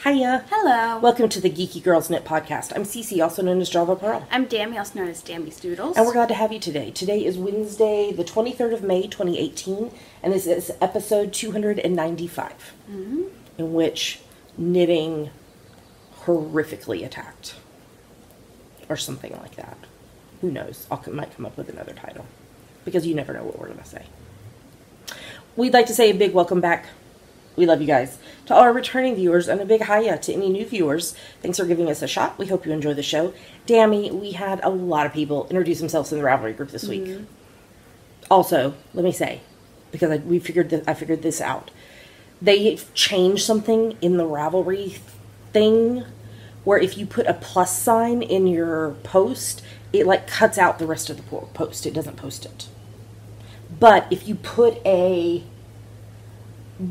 Hiya. Hello. Welcome to the Geeky Girls Knit Podcast. I'm Cece, also known as Java Pearl. I'm Dammy, also known as Dammy's Doodles. And we're glad to have you today. Today is Wednesday, the 23rd of May, 2018, and this is episode 295, in which knitting horrifically attacked, or something like that. Who knows? Might come up with another title, because you never know what we're going to say. We'd like to say a big welcome back. We love you guys. To all our returning viewers, and a big hiya to any new viewers. Thanks for giving us a shot. We hope you enjoy the show. Dammy, we had a lot of people introduce themselves in the Ravelry group this week. Also, let me say, because I figured this out. They changed something in the Ravelry thing, where if you put a plus sign in your post, it like cuts out the rest of the post. It doesn't post it. But if you put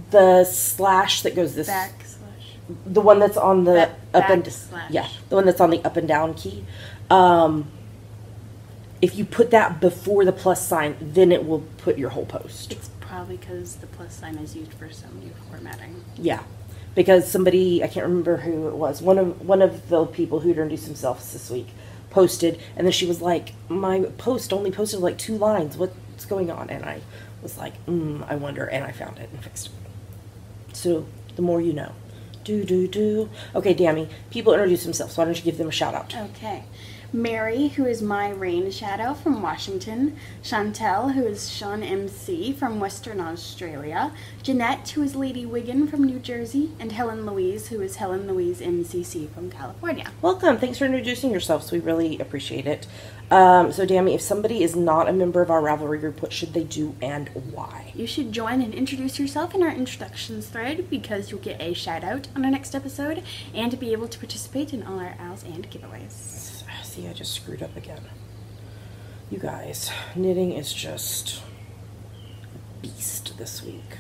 the slash that goes this backslash, the one that's on the up and slash. Yeah, the one that's on the up and down key. If you put that before the plus sign, then it will put your whole post. It's probably because the plus sign is used for some new formatting. Yeah, because somebody, I can't remember who it was, one of the people who introduced themselves this week posted, and then she was like, my post only posted like 2 lines. What's going on? And I was like, I wonder, and I found it and fixed it. So, the more you know. Okay, Dammy, people introduce themselves, so why don't you give them a shout out? Okay. Mary, who is my rain shadow from Washington. Chantel, who is Sean MC from Western Australia. Jeanette, who is Lady Wiggin from New Jersey. And Helen Louise, who is Helen Louise MCC from California. Welcome. Thanks for introducing yourselves. We really appreciate it. So, Dammy, if somebody is not a member of our Ravelry group, what should they do and why? You should join and introduce yourself in our introductions thread, because you'll get a shout out on our next episode and to be able to participate in all our owls and giveaways. See, I just screwed up again. You guys, knitting is just a beast this week.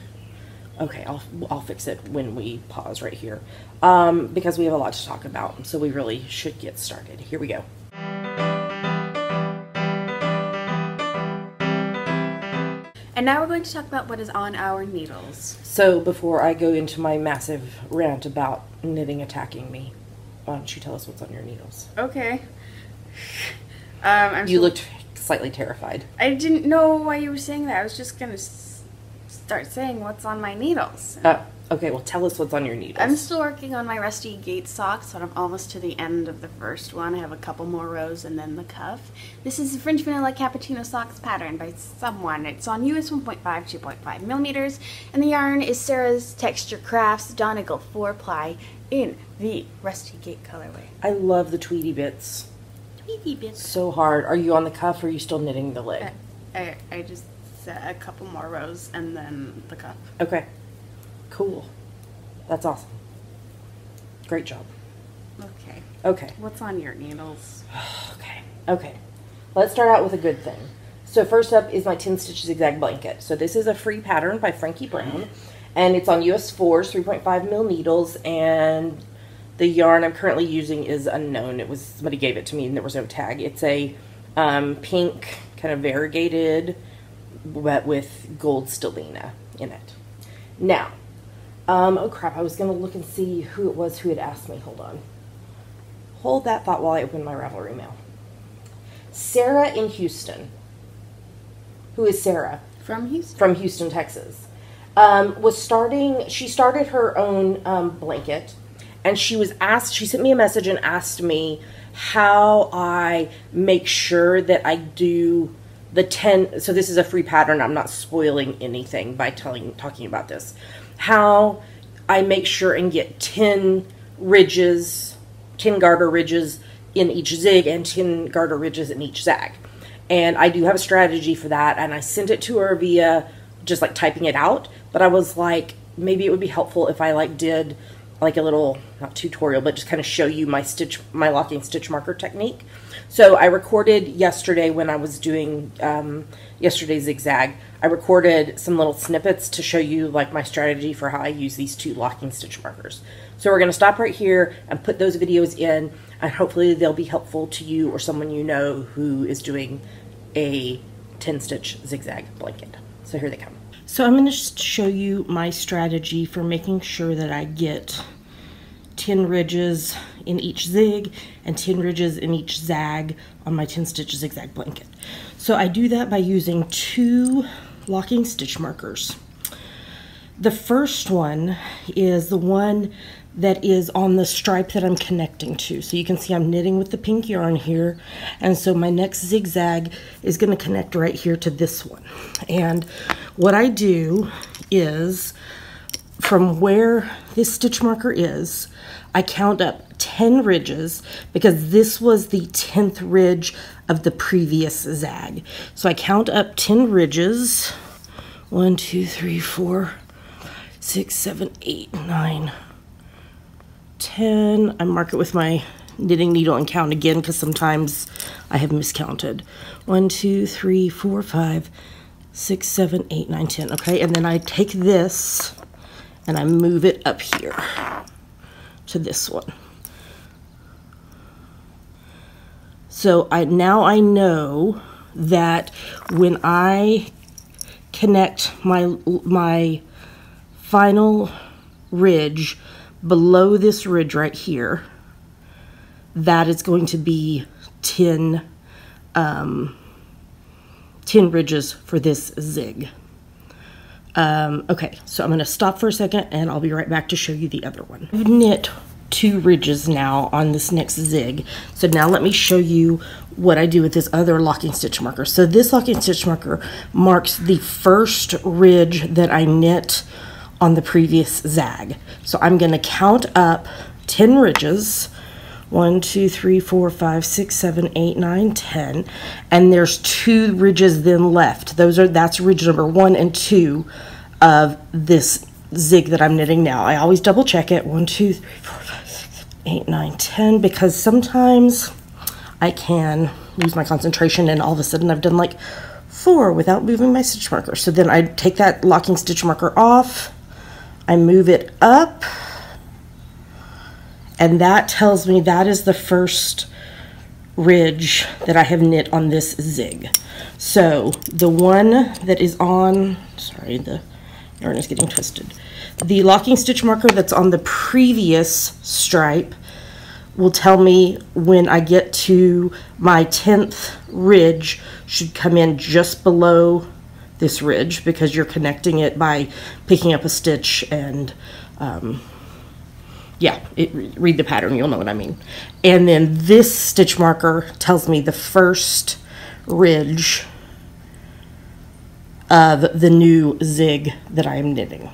Okay, I'll fix it when we pause right here, because we have a lot to talk about, so we really should get started. Here we go. And now we're going to talk about what is on our needles. So before I go into my massive rant about knitting attacking me, why don't you tell us what's on your needles? Okay. You looked slightly terrified. I didn't know why you were saying that. I was just going to start saying what's on my needles. Okay, well tell us what's on your needles. I'm still working on my Rusty Gate socks, so I'm almost to the end of the first one. I have a couple more rows and then the cuff. This is the French Vanilla Cappuccino Socks pattern by someone. It's on US 1.5, 2.5 millimeters, and the yarn is Sarah's Texture Crafts Donegal 4-ply in the Rusty Gate colorway. I love the Tweety bits. Tweety bits. So hard. Are you on the cuff or are you still knitting the leg? I just set a couple more rows and then the cuff. Okay. Cool. That's awesome. Great job. Okay. What's on your needles? Okay. Let's start out with a good thing. So first up is my 10 stitch zigzag blanket. So this is a free pattern by Frankie Brown, and it's on US 4s, 3.5 mil needles, and the yarn I'm currently using is unknown. Somebody gave it to me and there was no tag. It's a pink kind of variegated, but with gold stellina in it. Now, oh crap, I was going to look and see who it was who had asked me. Hold on. Hold that thought while I open my Ravelry mail. Sarah in Houston. Who is Sarah? From Houston. From Houston, Texas. She started her own blanket, and she sent me a message and asked me how I make sure that I do the 10, so this is a free pattern, I'm not spoiling anything by talking about this. How I make sure and get 10 ridges, 10 garter ridges in each zig and 10 garter ridges in each zag. And I do have a strategy for that, and I sent it to her via just like typing it out, but I was like, maybe it would be helpful if I did like a little, not tutorial, but just kind of show you my locking stitch marker technique. So I recorded yesterday when I was doing yesterday's zigzag, I recorded some little snippets to show you like my strategy for how I use these 2 locking stitch markers. So we're going to stop right here and put those videos in, and hopefully they'll be helpful to you or someone you know who is doing a 10 stitch zigzag blanket. So here they come. So I'm going to show you my strategy for making sure that I get 10 ridges in each zig and 10 ridges in each zag on my 10 stitch zigzag blanket. So I do that by using 2 locking stitch markers. The first one is the one that is on the stripe that I'm connecting to. So you can see I'm knitting with the pink yarn here, and so my next zigzag is going to connect right here to this one. And what I do is, from where this stitch marker is, I count up 10 ridges because this was the 10th ridge of the previous zag. So I count up 10 ridges. 1, 2, 3, 4, 6, 7, 8, 9, 10. I mark it with my knitting needle and count again because sometimes I have miscounted. 1, 2, 3, 4, 5, 6, 7, 8, 9, 10. Okay, and then I take this and I move it up here to this one. So now I know that when I connect my final ridge below this ridge right here, that is going to be 10 ridges for this zig. Okay, so I'm going to stop for a second and I'll be right back to show you the other one. I've knit 2 ridges now on this next zig. So now let me show you what I do with this other locking stitch marker. So this locking stitch marker marks the first ridge that I knit on the previous zag. So I'm going to count up 10 ridges. 1, 2, 3, 4, 5, 6, 7, 8, 9, 10. And there's 2 ridges then left. That's ridge number 1 and 2 of this zig that I'm knitting now. I always double check it. 1, 2, 3, 4, 5, 6, 7, 8, 9, 10, because sometimes I can lose my concentration and all of a sudden I've done like 4 without moving my stitch marker. So then I take that locking stitch marker off, I move it up, and that tells me that is the first ridge that I have knit on this zig. So the one that is on, sorry, the yarn is getting twisted. The locking stitch marker that's on the previous stripe will tell me when I get to my 10th ridge should come in just below this ridge, because you're connecting it by picking up a stitch and yeah, read the pattern, you'll know what I mean. And then this stitch marker tells me the first ridge of the new zig that I am knitting.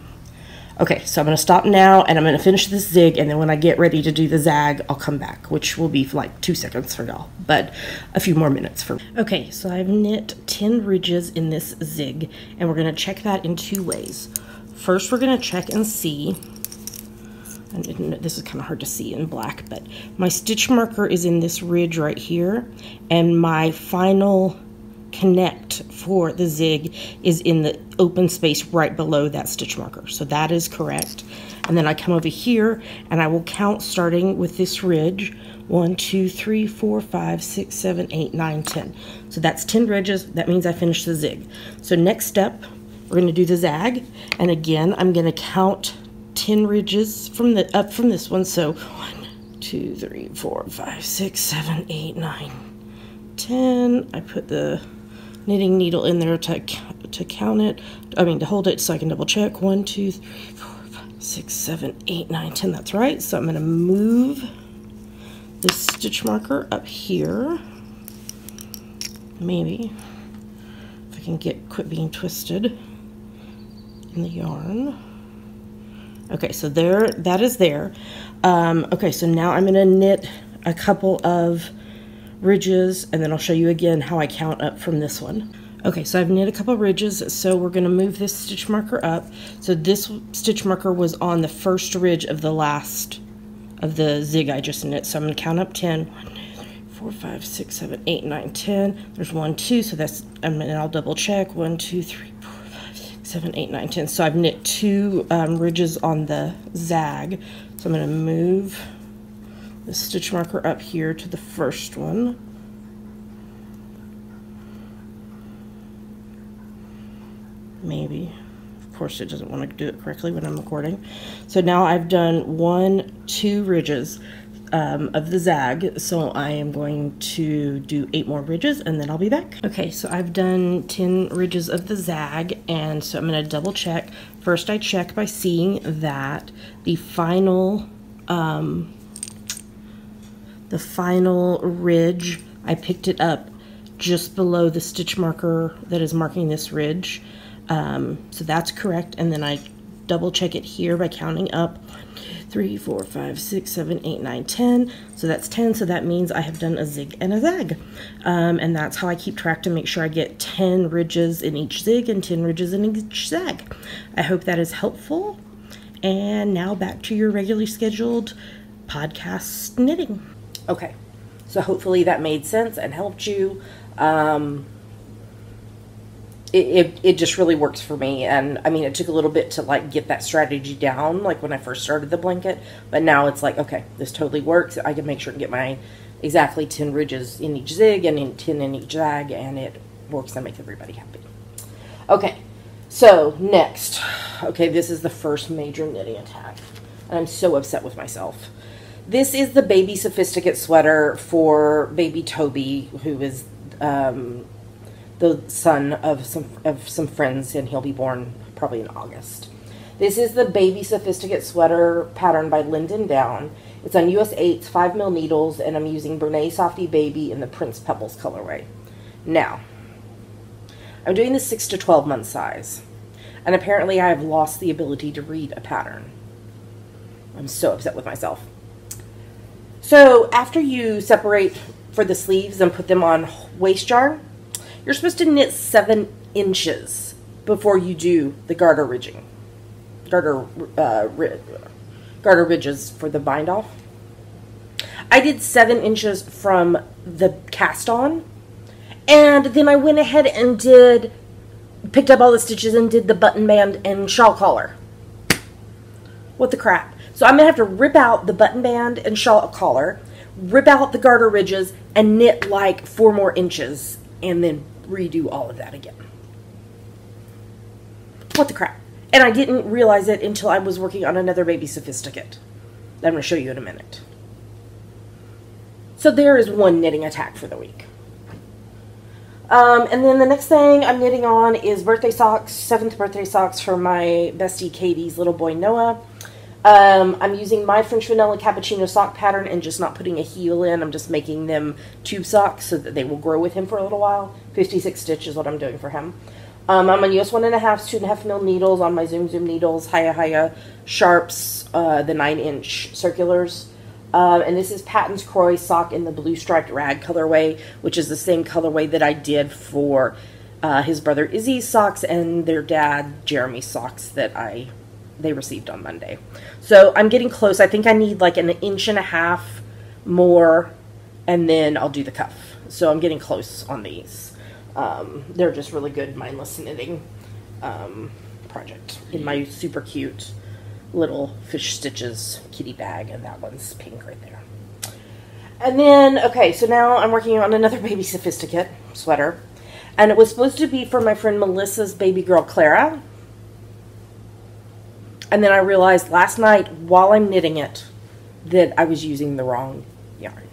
Okay, so I'm going to stop now and I'm going to finish this zig, and then when I get ready to do the zag, I'll come back, which will be for like 2 seconds for y'all, but a few more minutes for me. Okay, so I've knit 10 ridges in this zig, and we're going to check that in 2 ways. First, we're going to check and see, and this is kind of hard to see in black, but my stitch marker is in this ridge right here, and my final connect for the zig is in the open space right below that stitch marker. So that is correct. And then I come over here and I will count starting with this ridge. 1, 2, 3, 4, 5, 6, 7, 8, 9, 10. So that's 10 ridges. That means I finished the zig. So next step, we're going to do the zag. And again, I'm going to count 10 ridges from the up from this one. So 1, 2, 3, 4, 5, 6, 7, 8, 9, 10. I put the knitting needle in there to count it, to hold it so I can double check. 1, 2, 3, 4, 5, 6, 7, 8, 9, 10. That's right. So I'm going to move this stitch marker up here. Maybe if I can quit being twisted in the yarn. Okay, so there, that is there. Okay, so now I'm going to knit a couple of ridges, and then I'll show you again how I count up from this one. Okay, so I've knit a couple of ridges, so we're going to move this stitch marker up. So this stitch marker was on the first ridge of the last of the zig I just knit. So I'm going to count up 10. 1, 2, 3, 4, 5, 6, 7, 8, 9, 10. There's 1, 2, so that's, and I'll double check. 1, 2, 3, 4, 5, 6, 7, 8, 9, 10. So I've knit 2 ridges on the zag. So I'm going to move the stitch marker up here to the first one. Maybe course, it doesn't want to do it correctly when I'm recording. So now I've done 2 ridges of the zag, so I am going to do 8 more ridges and then I'll be back. Okay, so I've done 10 ridges of the zag, and so I'm going to double check. First I check by seeing that the final ridge, I picked it up just below the stitch marker that is marking this ridge. So that's correct, and then I double check it here by counting up 3, 4, 5, 6, 7, 8, 9, 10. So that's 10, so that means I have done a zig and a zag. And that's how I keep track to make sure I get 10 ridges in each zig and 10 ridges in each zag. I hope that is helpful. And now back to your regularly scheduled podcast knitting. Okay, so hopefully that made sense and helped you. It just really works for me, and I mean, it took a little bit to like get that strategy down, like when I first started the blanket, but now it's like, okay, this totally works. I can make sure to get my exactly 10 ridges in each zig and 10 in each zag, and it works and makes everybody happy. Okay, so next, okay, this is the first major knitting attack, and I'm so upset with myself. This is the baby sophisticate sweater for baby Toby, who is the son of some friends, and he'll be born probably in August. This is the baby sophisticate sweater pattern by Linden Down. It's on US 8's 5mm needles, and I'm using Brene Softy Baby in the Prince Pebbles colorway. Now, I'm doing the 6 to 12 month size, and apparently I have lost the ability to read a pattern. I'm so upset with myself. So after you separate for the sleeves and put them on waist yarn, you're supposed to knit 7 inches before you do the garter ridging. Garter ridges for the bind off. I did 7 inches from the cast on, and then I went ahead and picked up all the stitches and did the button band and shawl collar. What the crap? So I'm going to have to rip out the button band and shawl collar, rip out the garter ridges, and knit like 4 more inches, and then redo all of that again. What the crap? And I didn't realize it until I was working on another baby sophisticate that I'm going to show you in a minute. So there is one knitting attack for the week. And then the next thing I'm knitting on is birthday socks, 7th birthday socks for my bestie Katie's little boy Noah. I'm using my French Vanilla Cappuccino sock pattern and just not putting a heel in. I'm just making them tube socks so that they will grow with him for a little while. 56 stitch is what I'm doing for him. I'm on US 1.5, 2.5mm needles on my Zoom needles, Hiya Sharps, the 9-inch circulars. And this is Patton's Croy sock in the blue striped rag colorway, which is the same colorway that I did for his brother Izzy's socks and their dad Jeremy's socks that they received on Monday. So I'm getting close. I think I need like 1.5 inches more, and then I'll do the cuff. So I'm getting close on these. They're just really good mindless knitting project in my super cute little Fish Stitches kitty bag, and that one's pink right there. And then, okay, so now I'm working on another baby sophisticate sweater, and it was supposed to be for my friend Melissa's baby girl Clara. And then I realized last night while I'm knitting it that I was using the wrong yarn,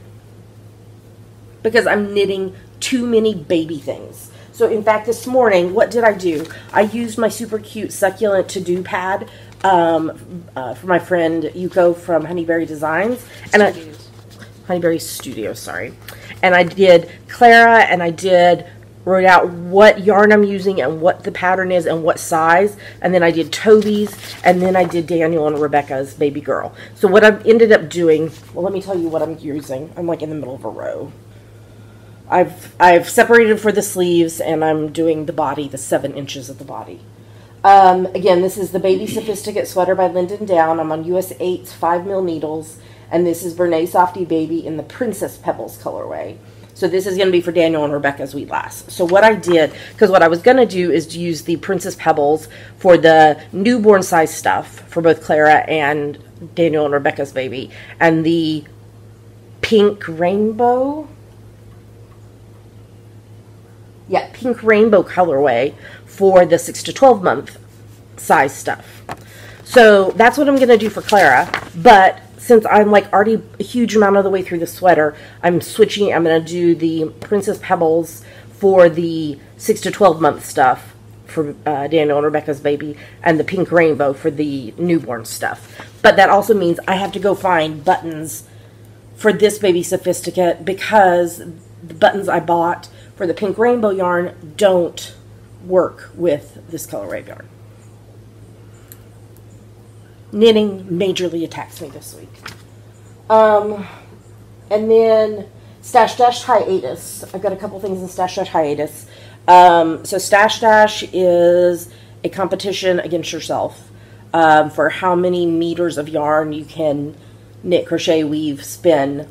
because I'm knitting too many baby things. So in fact, this morning, what did I do? I used my super cute succulent to-do pad for my friend Yuko from Honeyberry Designs. Honeyberry Studios, sorry. And I did Clara, and I wrote out what yarn I'm using and what the pattern is and what size. And then I did Toby's, and then I did Daniel and Rebecca's baby girl. So what I ended up doing, well, let me tell you what I'm using. I'm like in the middle of a row. I've separated for the sleeves, and I'm doing the body, the 7 inches of the body. Again, this is the Baby Sophisticate Sweater by Linden Down. I'm on US 8's 5mm needles, and this is Brene Softy Baby in the Princess Pebbles colorway. So this is going to be for Daniel and Rebecca's Wheat Lass. So what I did, because what I was going to do is to use the Princess Pebbles for the newborn size stuff for both Clara and Daniel and Rebecca's baby, and the pink rainbow, pink rainbow colorway for the 6 to 12 month size stuff. So that's what I'm going to do for Clara. But since I'm like already a huge amount of the way through the sweater, I'm switching. I'm going to do the Princess Pebbles for the 6 to 12 month stuff for Daniel and Rebecca's baby, and the Pink Rainbow for the newborn stuff. But that also means I have to go find buttons for this baby sophisticate, because the buttons I bought for the Pink Rainbow yarn don't work with this colorway of yarn. Knitting majorly attacks me this week. And then Stash Dash hiatus. I've got a couple things in Stash Dash hiatus. So Stash Dash is a competition against yourself for how many meters of yarn you can knit, crochet, weave, spin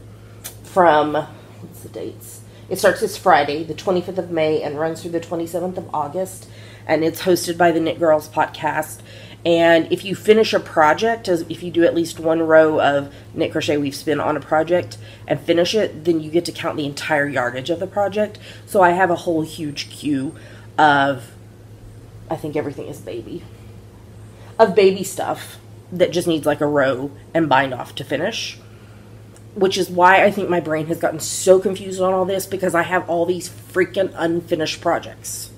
from, what's the dates? It starts this Friday, the 25th of May, and runs through the 27th of August. And it's hosted by the Knit Girls podcast. And if you finish a project, if you do at least one row of knit, crochet, weave, spin on a project and finish it, then you get to count the entire yardage of the project. So I have a whole huge queue of, I think everything is baby, of baby stuff that just needs like a row and bind off to finish. Which is why I think my brain has gotten so confused on all this, because I have all these freaking unfinished projects.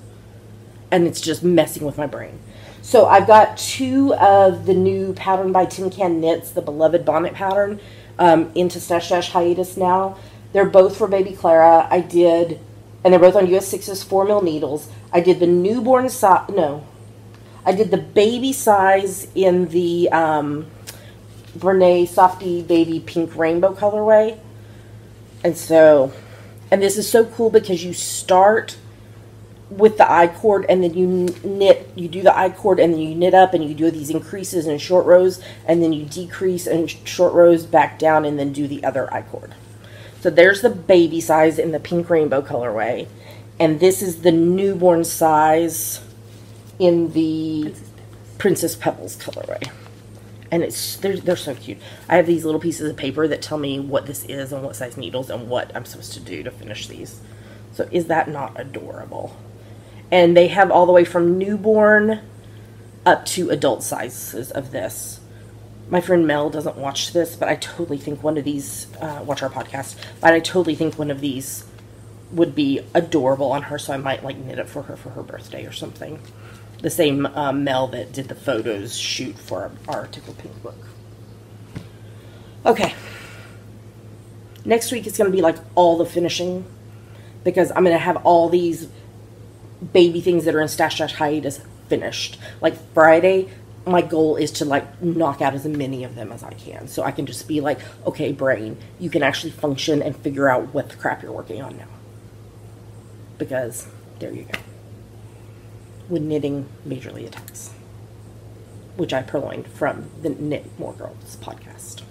And it's just messing with my brain. So I've got 2 of the new Pattern by Tin Can Knits, the beloved bonnet pattern, into Stash Dash hiatus now. They're both for baby Clara. And they're both on US 6's 4mm needles. I did the newborn size, I did the baby size in the Brene Softy Baby Pink Rainbow colorway. And this is so cool because you start with the I-cord, and then you do the I-cord, and then you knit up, and you do these increases in short rows, and then you decrease in short rows back down, and then do the other I-cord. So there's the baby size in the Pink Rainbow colorway, and this is the newborn size in the Princess Pebbles colorway. And they're so cute. I have these little pieces of paper that tell me what this is and what size needles and what I'm supposed to do to finish these. So is that not adorable? And they have all the way from newborn up to adult sizes of this. My friend Mel doesn't watch this, but I totally think one of these, watch our podcast, but I totally think one of these would be adorable on her, so I might like knit it for her birthday or something. The same Mel that did the photos shoot for our Tickle Pink book. Okay. Next week it's going to be like all the finishing, because I'm going to have all these baby things that are in Stash Dash hiatus finished. Like Friday, my goal is to like knock out as many of them as I can, so I can just be like, okay, brain, you can actually function and figure out what the crap you're working on now. Because there you go. When knitting majorly attacks, which I purloined from the Knit More Girls podcast.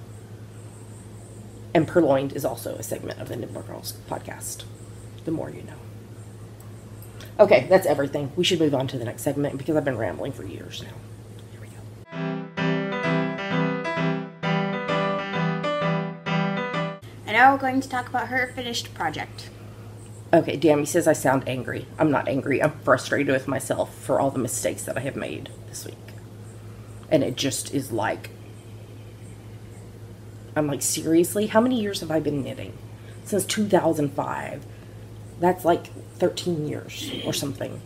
And purloined is also a segment of the Knit More Girls podcast. The more you know. Okay, that's everything. We should move on to the next segment because I've been rambling for years now. Here we go. And now we're going to talk about her finished project. Okay, Dammy says I sound angry. I'm not angry. I'm frustrated with myself for all the mistakes that I have made this week. And it just is like, I'm like, seriously? How many years have I been knitting? Since 2005. That's like 13 years or something.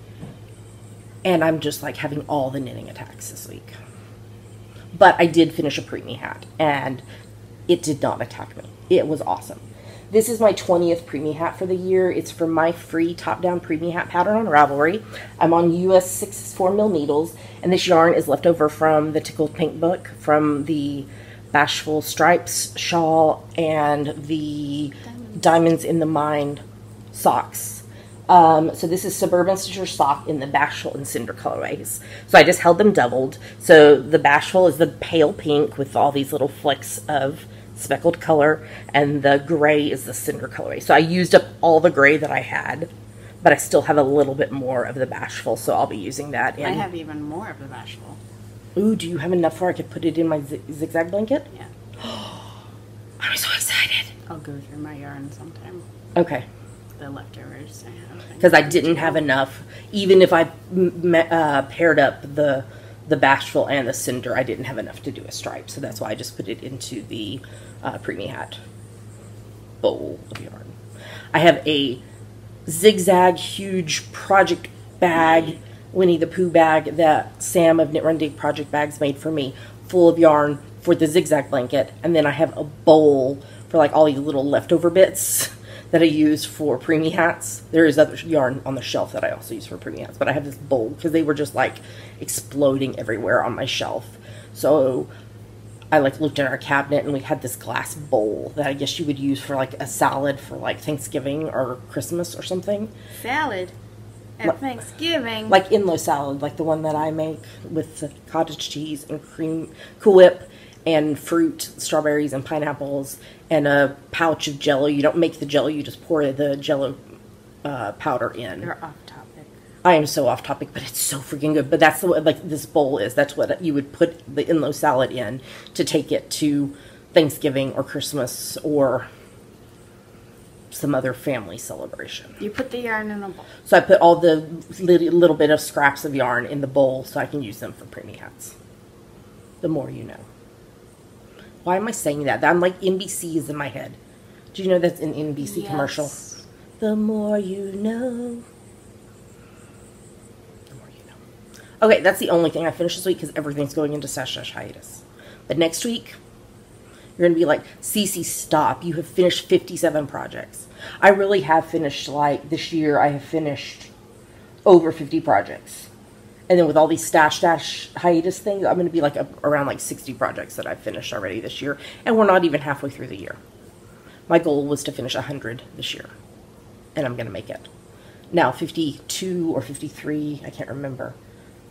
And I'm just like having all the knitting attacks this week. But I did finish a preemie hat, and it did not attack me. It was awesome. This is my 20th preemie hat for the year. It's from my free top-down preemie hat pattern on Ravelry. I'm on US 6 4mm needles, and this yarn is left over from the Tickled Pink book, from the Bashful Stripes shawl, and the Diamonds in the Mind socks. So this is Suburban Stitcher sock in the Bashful and Cinder colorways. So I just held them doubled. So the Bashful is the pale pink with all these little flecks of speckled color, and the gray is the Cinder colorway. So I used up all the gray that I had, but I still have a little bit more of the Bashful, so I'll be using that in. I have even more of the Bashful. Ooh, do you have enough where I could put it in my zigzag blanket? Yeah. I'm so excited. I'll go through my yarn sometime. Okay. The leftovers I have. Because I didn't have enough, even if I paired up the the Bashful and the Cinder, I didn't have enough to do a stripe, so that's why I just put it into the Preemie Hat bowl of yarn. I have a zigzag huge project bag, Winnie the Pooh bag, that Sam of Knit Run Dig Project Bags made for me, full of yarn for the zigzag blanket, and then I have a bowl for like all these little leftover bits that I use for preemie hats. There is other yarn on the shelf that I also use for preemie hats, but I have this bowl because they were just like exploding everywhere on my shelf. So I like looked in our cabinet and we had this glass bowl that I guess you would use for like a salad for like Thanksgiving or Christmas or something. Salad at Thanksgiving. Like Inlo salad, like the one that I make with the cottage cheese and cream, Cool Whip, and fruit, strawberries and pineapples, and a pouch of Jell-O. You don't make the Jell-O, you just pour the Jell-O powder in. You're off topic. I am so off topic, but it's so freaking good. But that's what like this bowl is. That's what you would put the Inlo salad in to take it to Thanksgiving or Christmas or some other family celebration. You put the yarn in a bowl. So I put all the little bit of scraps of yarn in the bowl so I can use them for preemie hats. The more you know. Why am I saying that? I'm like NBC is in my head. Do you know that's an NBC commercial? The more you know. The more you know. Okay, that's the only thing I finished this week because everything's going into / hiatus. But next week, you're going to be like, Cece, stop. You have finished 57 projects. I really have finished, like, this year I have finished over 50 projects. And then with all these stash hiatus things, I'm going to be like around like 60 projects that I've finished already this year. And we're not even halfway through the year. My goal was to finish 100 this year. And I'm going to make it. Now, 52 or 53, I can't remember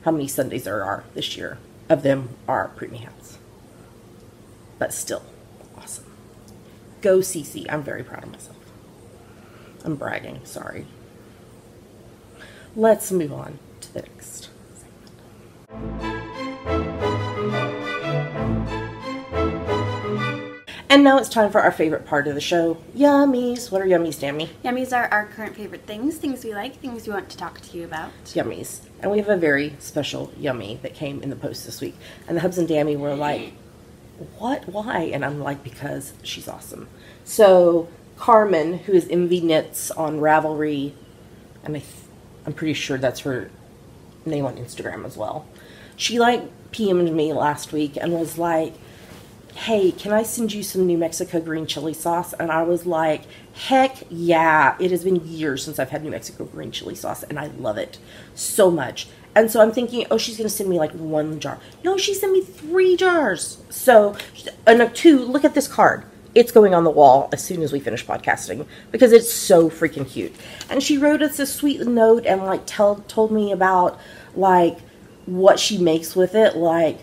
how many Sundays there are this year. Of them are preemie hats. But still, awesome. Go Cece. I'm very proud of myself. I'm bragging, sorry. Let's move on to the next. And now it's time for our favorite part of the show, Yummies. What are Yummies, Tammy? Yummies are our current favorite things, things we like, things we want to talk to you about. Yummies. And we have a very special Yummy that came in the post this week. And the Hubs and Dammy were like, what? Why? And I'm like, because she's awesome. So Carmen, who is MV Knits on Ravelry, and I'm pretty sure that's her name on Instagram as well. She like PM'd me last week and was like, hey, can I send you some New Mexico green chili sauce? And I was like, heck yeah. It has been years since I've had New Mexico green chili sauce, and I love it so much. And so I'm thinking, oh, she's going to send me like 1 jar. No, she sent me 3 jars. So, no, 2, look at this card. It's going on the wall as soon as we finish podcasting because it's so freaking cute. And she wrote us a sweet note and like told me about like what she makes with it. Like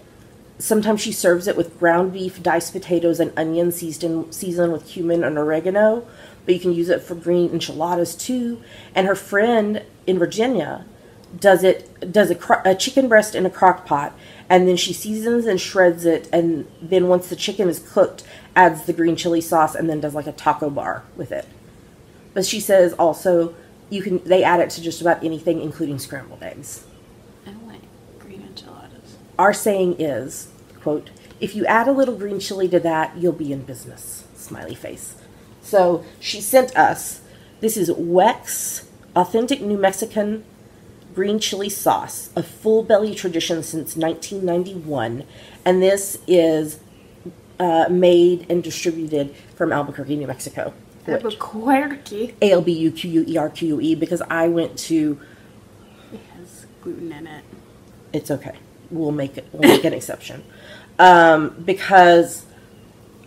sometimes she serves it with ground beef, diced potatoes, and onions seasoned with cumin and oregano. But you can use it for green enchiladas too. And her friend in Virginia does a chicken breast in a crock pot, and then she seasons and shreds it, and then once the chicken is cooked, adds the green chili sauce, and then does like a taco bar with it. But she says also they add it to just about anything, including scrambled eggs. I like green enchiladas. Our saying is, quote, if you add a little green chili to that, you'll be in business. Smiley face. So she sent us, this is Wex Authentic New Mexican green chili sauce, a full belly tradition since 1991, and this is made and distributed from Albuquerque, New Mexico. Albuquerque. Albuquerque, because I went to. It has gluten in it. It's okay. We'll make an exception, because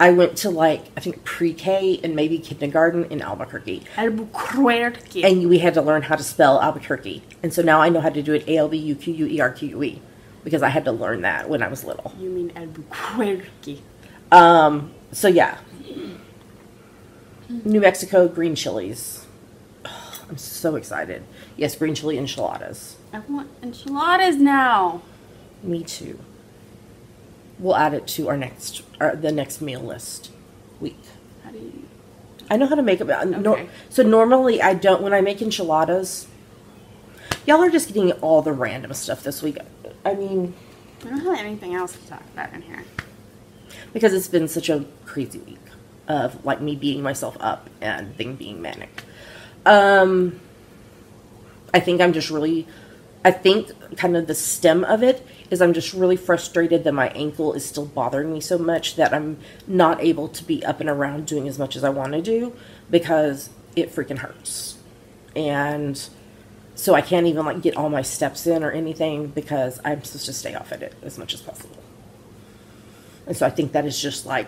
I went to like I think pre-K and maybe kindergarten in Albuquerque. Albuquerque. And we had to learn how to spell Albuquerque. And so now I know how to do it Albuquerque because I had to learn that when I was little. You mean Albuquerque. So yeah. New Mexico green chilies. Oh, I'm so excited. Yes, green chili enchiladas. I want enchiladas now. Me too. We'll add it to the next meal list week. How do you? I know how to make it. Okay. So normally I don't. When I make enchiladas, y'all are just getting all the random stuff this week. I mean, I don't have anything else to talk about in here. Because it's been such a crazy week of, like, me beating myself up and being manic. I think I think kind of the stem of it is I'm just really frustrated that my ankle is still bothering me so much that I'm not able to be up and around doing as much as I want to do because it freaking hurts. And so I can't even, like, get all my steps in or anything because I'm supposed to stay off at it as much as possible. And so I think that is just, like,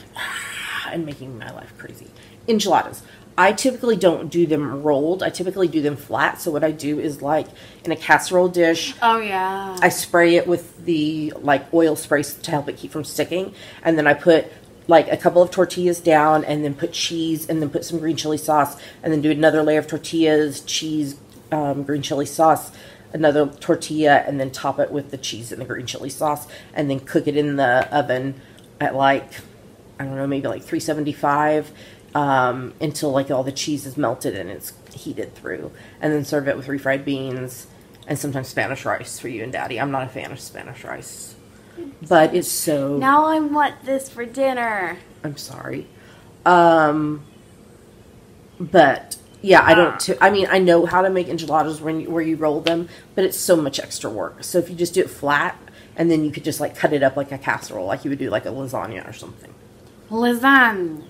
and making my life crazy. Enchiladas. I typically don't do them rolled. I typically do them flat. So what I do is, like, in a casserole dish. Oh, yeah. I spray it with the, like, oil spray to help it keep from sticking. And then I put, like, a couple of tortillas down and then put cheese and then put some green chili sauce. And then do another layer of tortillas, cheese, green chili sauce, another tortilla, and then top it with the cheese and the green chili sauce. And then cook it in the oven at, like, I don't know, maybe like 375 until, like, all the cheese is melted and it's heated through. And then serve it with refried beans and sometimes Spanish rice for you and Daddy. I'm not a fan of Spanish rice. But it's so... Now I want this for dinner. I'm sorry. But, yeah, I don't... I mean, I know how to make enchiladas where you roll them, but it's so much extra work. So if you just do it flat, and then you could just, like, cut it up like a casserole, like you would do, like, a lasagna or something. Lasagna.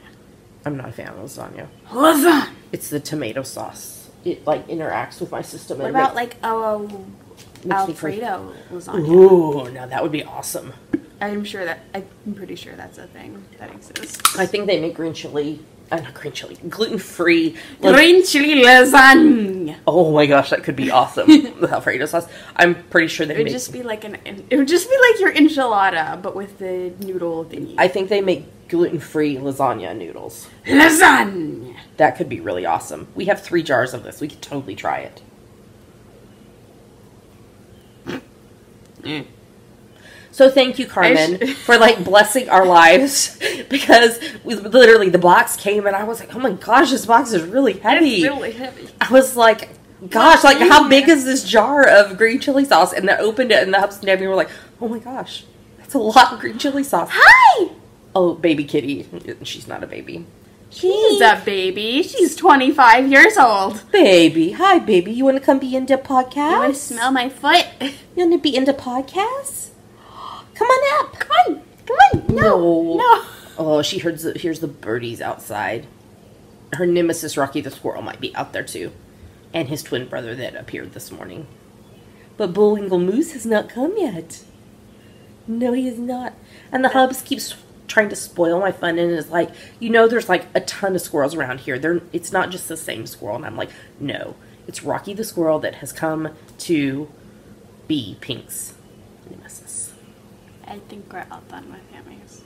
I'm not a fan of lasagna. Lasagna. It's the tomato sauce. It, like, interacts with my system. What about, like, Alfredo lasagna? Ooh, now that would be awesome. I'm pretty sure that's a thing that exists. I think they make green chili, not green chili, gluten-free. Green chili lasagna. Oh my gosh, that could be awesome. With Alfredo sauce. I'm pretty sure they It would just be like your enchilada, but with the noodle thingy. I think they make gluten-free lasagna noodles. Lasagna! That could be really awesome. We have 3 jars of this. We could totally try it. So thank you, Carmen, for, like, blessing our lives, because literally the box came and I was like, oh my gosh, this box is really heavy. It's really heavy. I was like, gosh, like, how big is this jar of green chili sauce? And I opened it and the hubs and Debbie were like, oh my gosh, that's a lot of green chili sauce. Hi! Oh, baby kitty. She's not a baby. She's a baby. She's 25 years old. Baby. Hi, baby. You want to come be into podcasts? You want to smell my foot? You want to be into podcasts? Come on up. Come on. Come on. No. Oh, she hears the birdies outside. Her nemesis, Rocky the squirrel, might be out there too. And his twin brother that appeared this morning. But Bullwinkle Moose has not come yet. No, he has not. And the hubs keeps trying to spoil my fun and is like, there's, like, a ton of squirrels around here. It's not just the same squirrel. And I'm like, no. It's Rocky the squirrel that has come to be Pink's nemesis. I think we're all done with Emmys.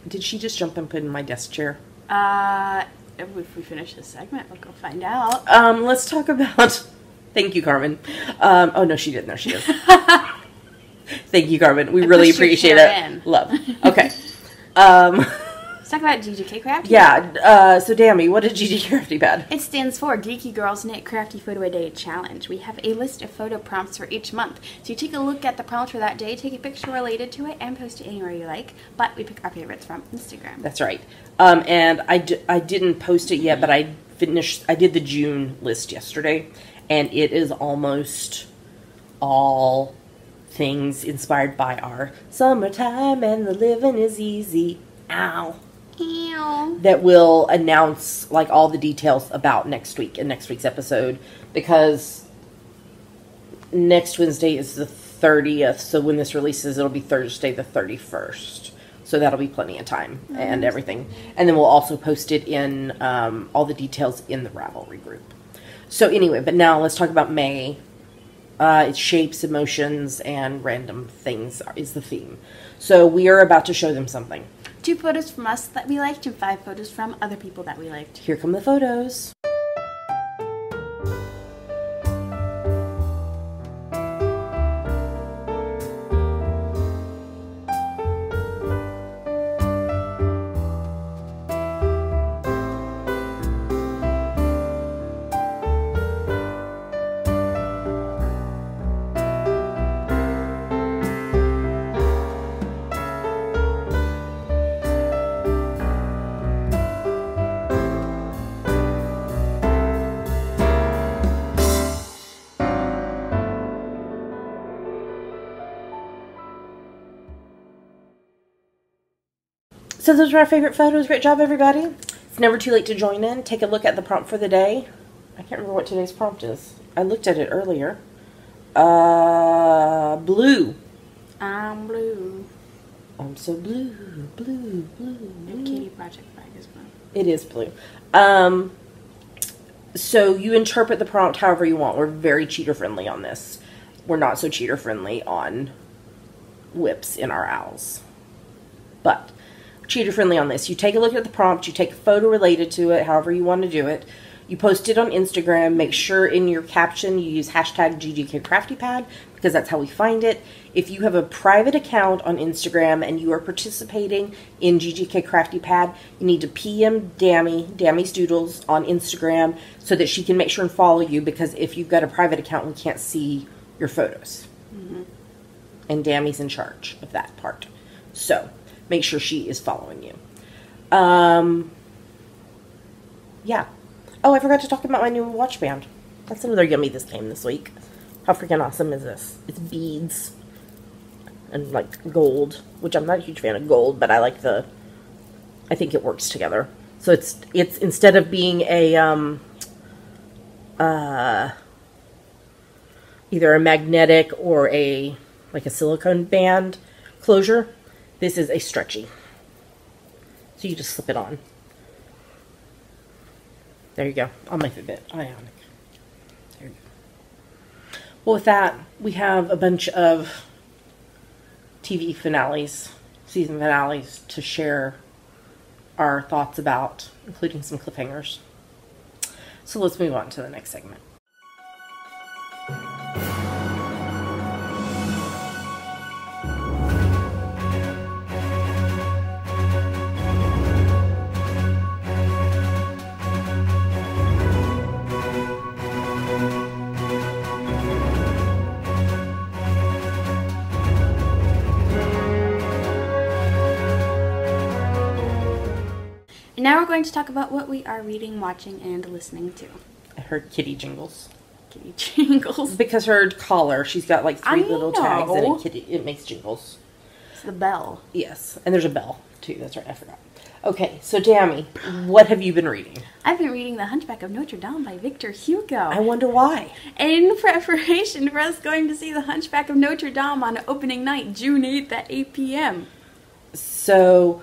Did she just jump and put in my desk chair? If we finish this segment, we'll go find out. Let's talk about... Thank you, Carmen. Oh, no, she didn't. There she is. Thank you, Carmen. We really appreciate it. Love. Okay. Let's talk about GGK Crafty. Yeah. So, Dammy, what did GGK Crafty bad? It stands for Geeky Girls Knit Crafty Photo a Day Challenge. We have a list of photo prompts for each month. So you take a look at the prompt for that day, take a picture related to it, and post it anywhere you like. But we pick our favorites from Instagram. That's right. And I didn't post it yet, but I did the June list yesterday. And it is almost all things inspired by our summertime and the living is easy. Ow. Ew. That will announce, like, all the details about next week in next week's episode, because next Wednesday is the 30th, so when this releases it'll be Thursday the 31st, so that'll be plenty of time and everything. And then we'll also post it in all the details in the Ravelry group. So anyway, but now let's talk about May. It's shapes, emotions, and random things is the theme. So we are about to show them something. 2 photos from us that we liked and 5 photos from other people that we liked. Here come the photos. So those are our favorite photos. Great job, everybody. It's never too late to join in. Take a look at the prompt for the day. I can't remember what today's prompt is. I looked at it earlier. Blue. I'm blue. I'm so blue, blue, blue. The Kitty Project bag is blue. It is blue. So you interpret the prompt however you want. We're very cheater-friendly on this. We're not so cheater-friendly on whips in our owls. But cheater-friendly on this. You take a look at the prompt. You take a photo related to it, however you want to do it. You post it on Instagram. Make sure in your caption you use hashtag GGKCraftyPad because that's how we find it. If you have a private account on Instagram and you are participating in GGK Crafty Pad, you need to PM Dammy's Doodles on Instagram so that she can make sure and follow you because if you've got a private account, we can't see your photos. Mm-hmm. And Dammy's in charge of that part. So make sure she is following you. Yeah. Oh, I forgot to talk about my new watch band. That's another yummy this came this week. How freaking awesome is this? It's beads and like gold, which I'm not a huge fan of gold, but I like I think it works together. So it's instead of being a either a magnetic or like a silicone band closure, this is a stretchy. So you just slip it on. There you go. On my Fitbit. Ionic. There you go. Well, with that, we have a bunch of TV finales, season finales to share our thoughts about, including some cliffhangers. So let's move on to the next segment. Now we're going to talk about what we are reading, watching, and listening to. I heard kitty jingles. Kitty jingles. Because her collar, she's got like three little tags and it makes jingles. It's the bell. Yes, and there's a bell too. That's right, I forgot. Okay, so Dammy, what have you been reading? I've been reading The Hunchback of Notre Dame by Victor Hugo. I wonder why. In preparation for us going to see The Hunchback of Notre Dame on opening night, June 8th at 8 p.m. So,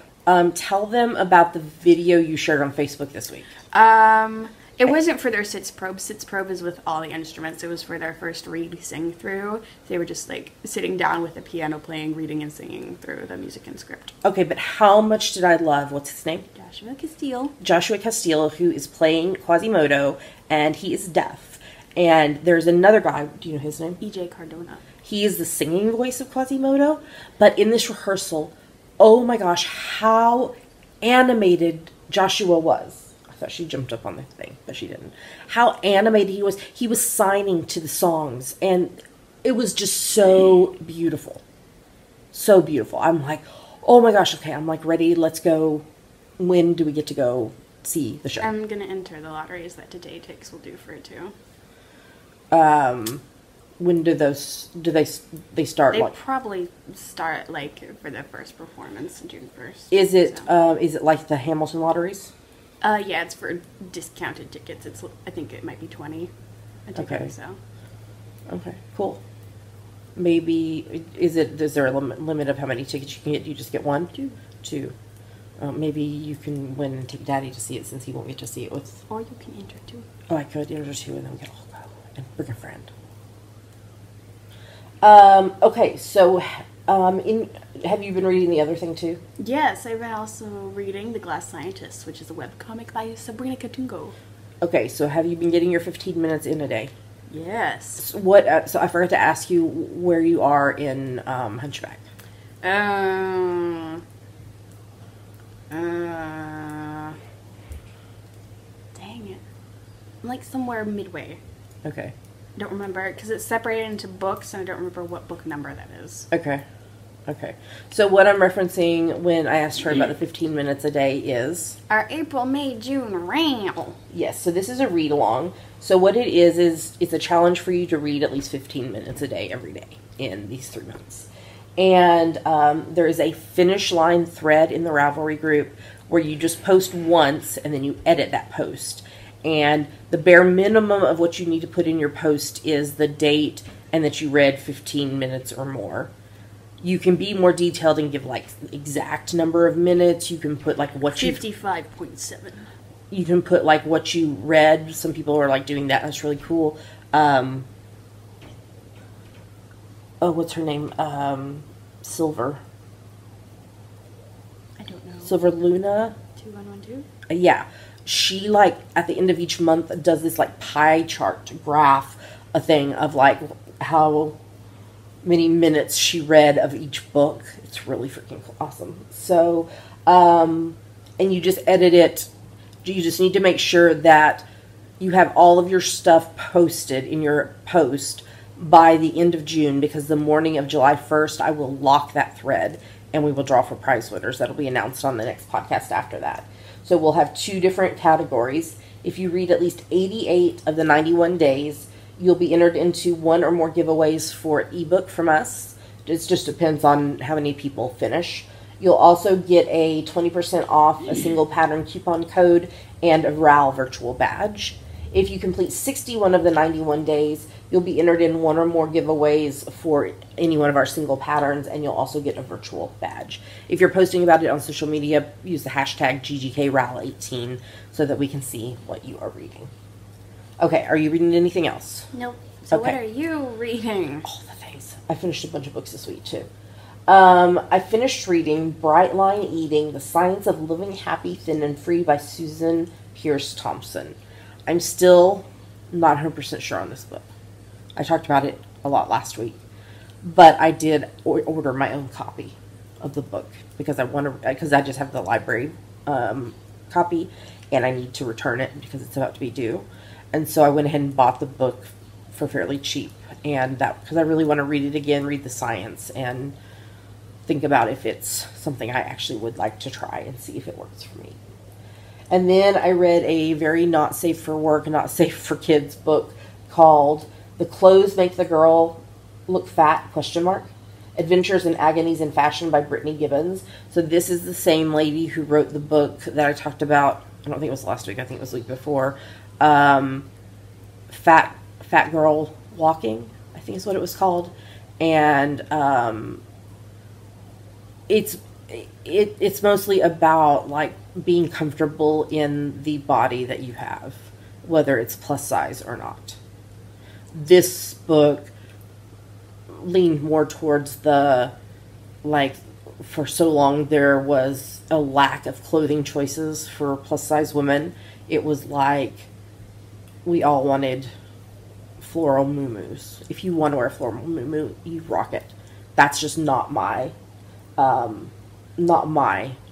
tell them about the video you shared on Facebook this week. It wasn't for their Sitz Probe. Sitz Probe is with all the instruments. It was for their first read, sing through. They were just like sitting down with the piano playing, reading and singing through the music and script. Okay, but how much did I love, what's his name? Joshua Castile. Joshua Castile, who is playing Quasimodo, and he is deaf. And there's another guy, do you know his name? E.J. Cardona. He is the singing voice of Quasimodo, but in this rehearsal, oh my gosh, how animated Joshua was. I thought she jumped up on the thing, but she didn't. How animated he was. He was signing to the songs, and it was just so beautiful. So beautiful. I'm like, oh my gosh, okay, I'm like ready, let's go. When do we get to go see the show? I'm going to enter the lotteries that Today Takes will do for it too. When do they start? They probably start like for the first performance June 1st. Is it like the Hamilton lotteries? Yeah, it's for discounted tickets. I think it might be 20 a ticket. Okay. So. Okay, cool. Maybe is there a limit of how many tickets you can get? Do you just get one? Two. Maybe you can win and take Daddy to see it since he won't get to see it with. Or you can enter two. Oh, I could enter two, and then we could all go and bring a friend. Okay, so have you been reading the other thing too? Yes, I've been also reading The Glass Scientist, which is a webcomic by Sabrina Katungo. Okay, so have you been getting your 15 minutes in a day? Yes. So I forgot to ask you where you are in Hunchback. Dang it. I'm like somewhere midway. Okay. Don't remember, because it's separated into books, and I don't remember what book number that is. Okay. So what I'm referencing when I asked her about the 15 minutes a day is... Our April, May, June round. Yes, so this is a read-along. So what it is it's a challenge for you to read at least 15 minutes a day every day in these 3 months. And there is a finish line thread in the Ravelry group where you just post once and then you edit that post. And the bare minimum of what you need to put in your post is the date and that you read 15 minutes or more. You can be more detailed and give like exact number of minutes. You can put like what you 55.7. You can put like what you read. Some people are like doing that. That's really cool. What's her name? Silver. I don't know. Silver Luna. 2112? Yeah. She, like, at the end of each month does this, like, pie chart graph, a thing of, like, how many minutes she read of each book. It's really freaking awesome. So, and you just edit it. You just need to make sure that you have all of your stuff posted in your post by the end of June, because the morning of July 1st, I will lock that thread and we will draw for prize winners. That'll be announced on the next podcast after that. So we'll have 2 different categories. If you read at least 88 of the 91 days, you'll be entered into 1 or more giveaways for ebook from us. It just depends on how many people finish. You'll also get a 20% off a single pattern coupon code and a RAL virtual badge. If you complete 61 of the 91 days, you'll be entered in 1 or more giveaways for any one of our single patterns, and you'll also get a virtual badge. If you're posting about it on social media, use the hashtag GGKRAL18 so that we can see what you are reading. Okay, are you reading anything else? Nope. So Okay. what are you reading? All the things. I finished a bunch of books this week, too. I finished reading Bright Line Eating, The Science of Living Happy, Thin, and Free by Susan Pierce Thompson. I'm still not 100% sure on this book. I talked about it a lot last week. But I did order my own copy of the book because I just have the library copy and I need to return it because it's about to be due. And so I went ahead and bought the book for fairly cheap, and that because I really want to read it again, read the science, and think about if it's something I actually would like to try and see if it works for me. And then I read a very not safe for work, not safe for kids book called The Clothes Make the Girl Look Fat, ? Adventures and Agonies in Fashion by Brittany Gibbons. So this is the same lady who wrote the book that I talked about, I don't think it was last week, I think it was the week before, Fat Girl Walking, I think is what it was called. And it's mostly about like being comfortable in the body that you have, whether it's plus size or not. This book leaned more towards the, like, for so long there was a lack of clothing choices for plus size women. It was like we all wanted floral muumuus. If you want to wear a floral muumuu, you rock it. That's just not my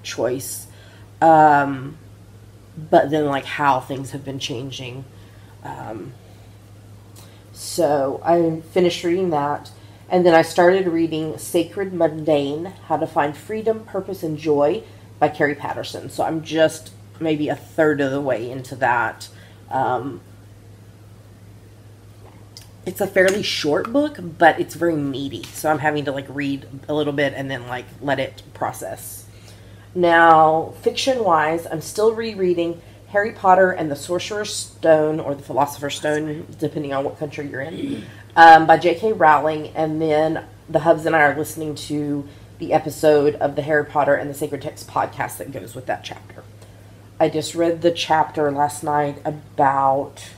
choice. But then, like, how things have been changing. So I finished reading that. And then I started reading Sacred Mundane, How to Find Freedom, Purpose, and Joy by Carrie Patterson. So I'm just maybe a third of the way into that. It's a fairly short book, but it's very meaty. So I'm having to, like, read a little bit and then, like, let it process. Now, fiction-wise, I'm still rereading Harry Potter and the Sorcerer's Stone, or the Philosopher's Stone, depending on what country you're in, by J.K. Rowling. And then the Hubs and I are listening to the episode of the Harry Potter and the Sacred Text podcast that goes with that chapter. I just read the chapter last night about...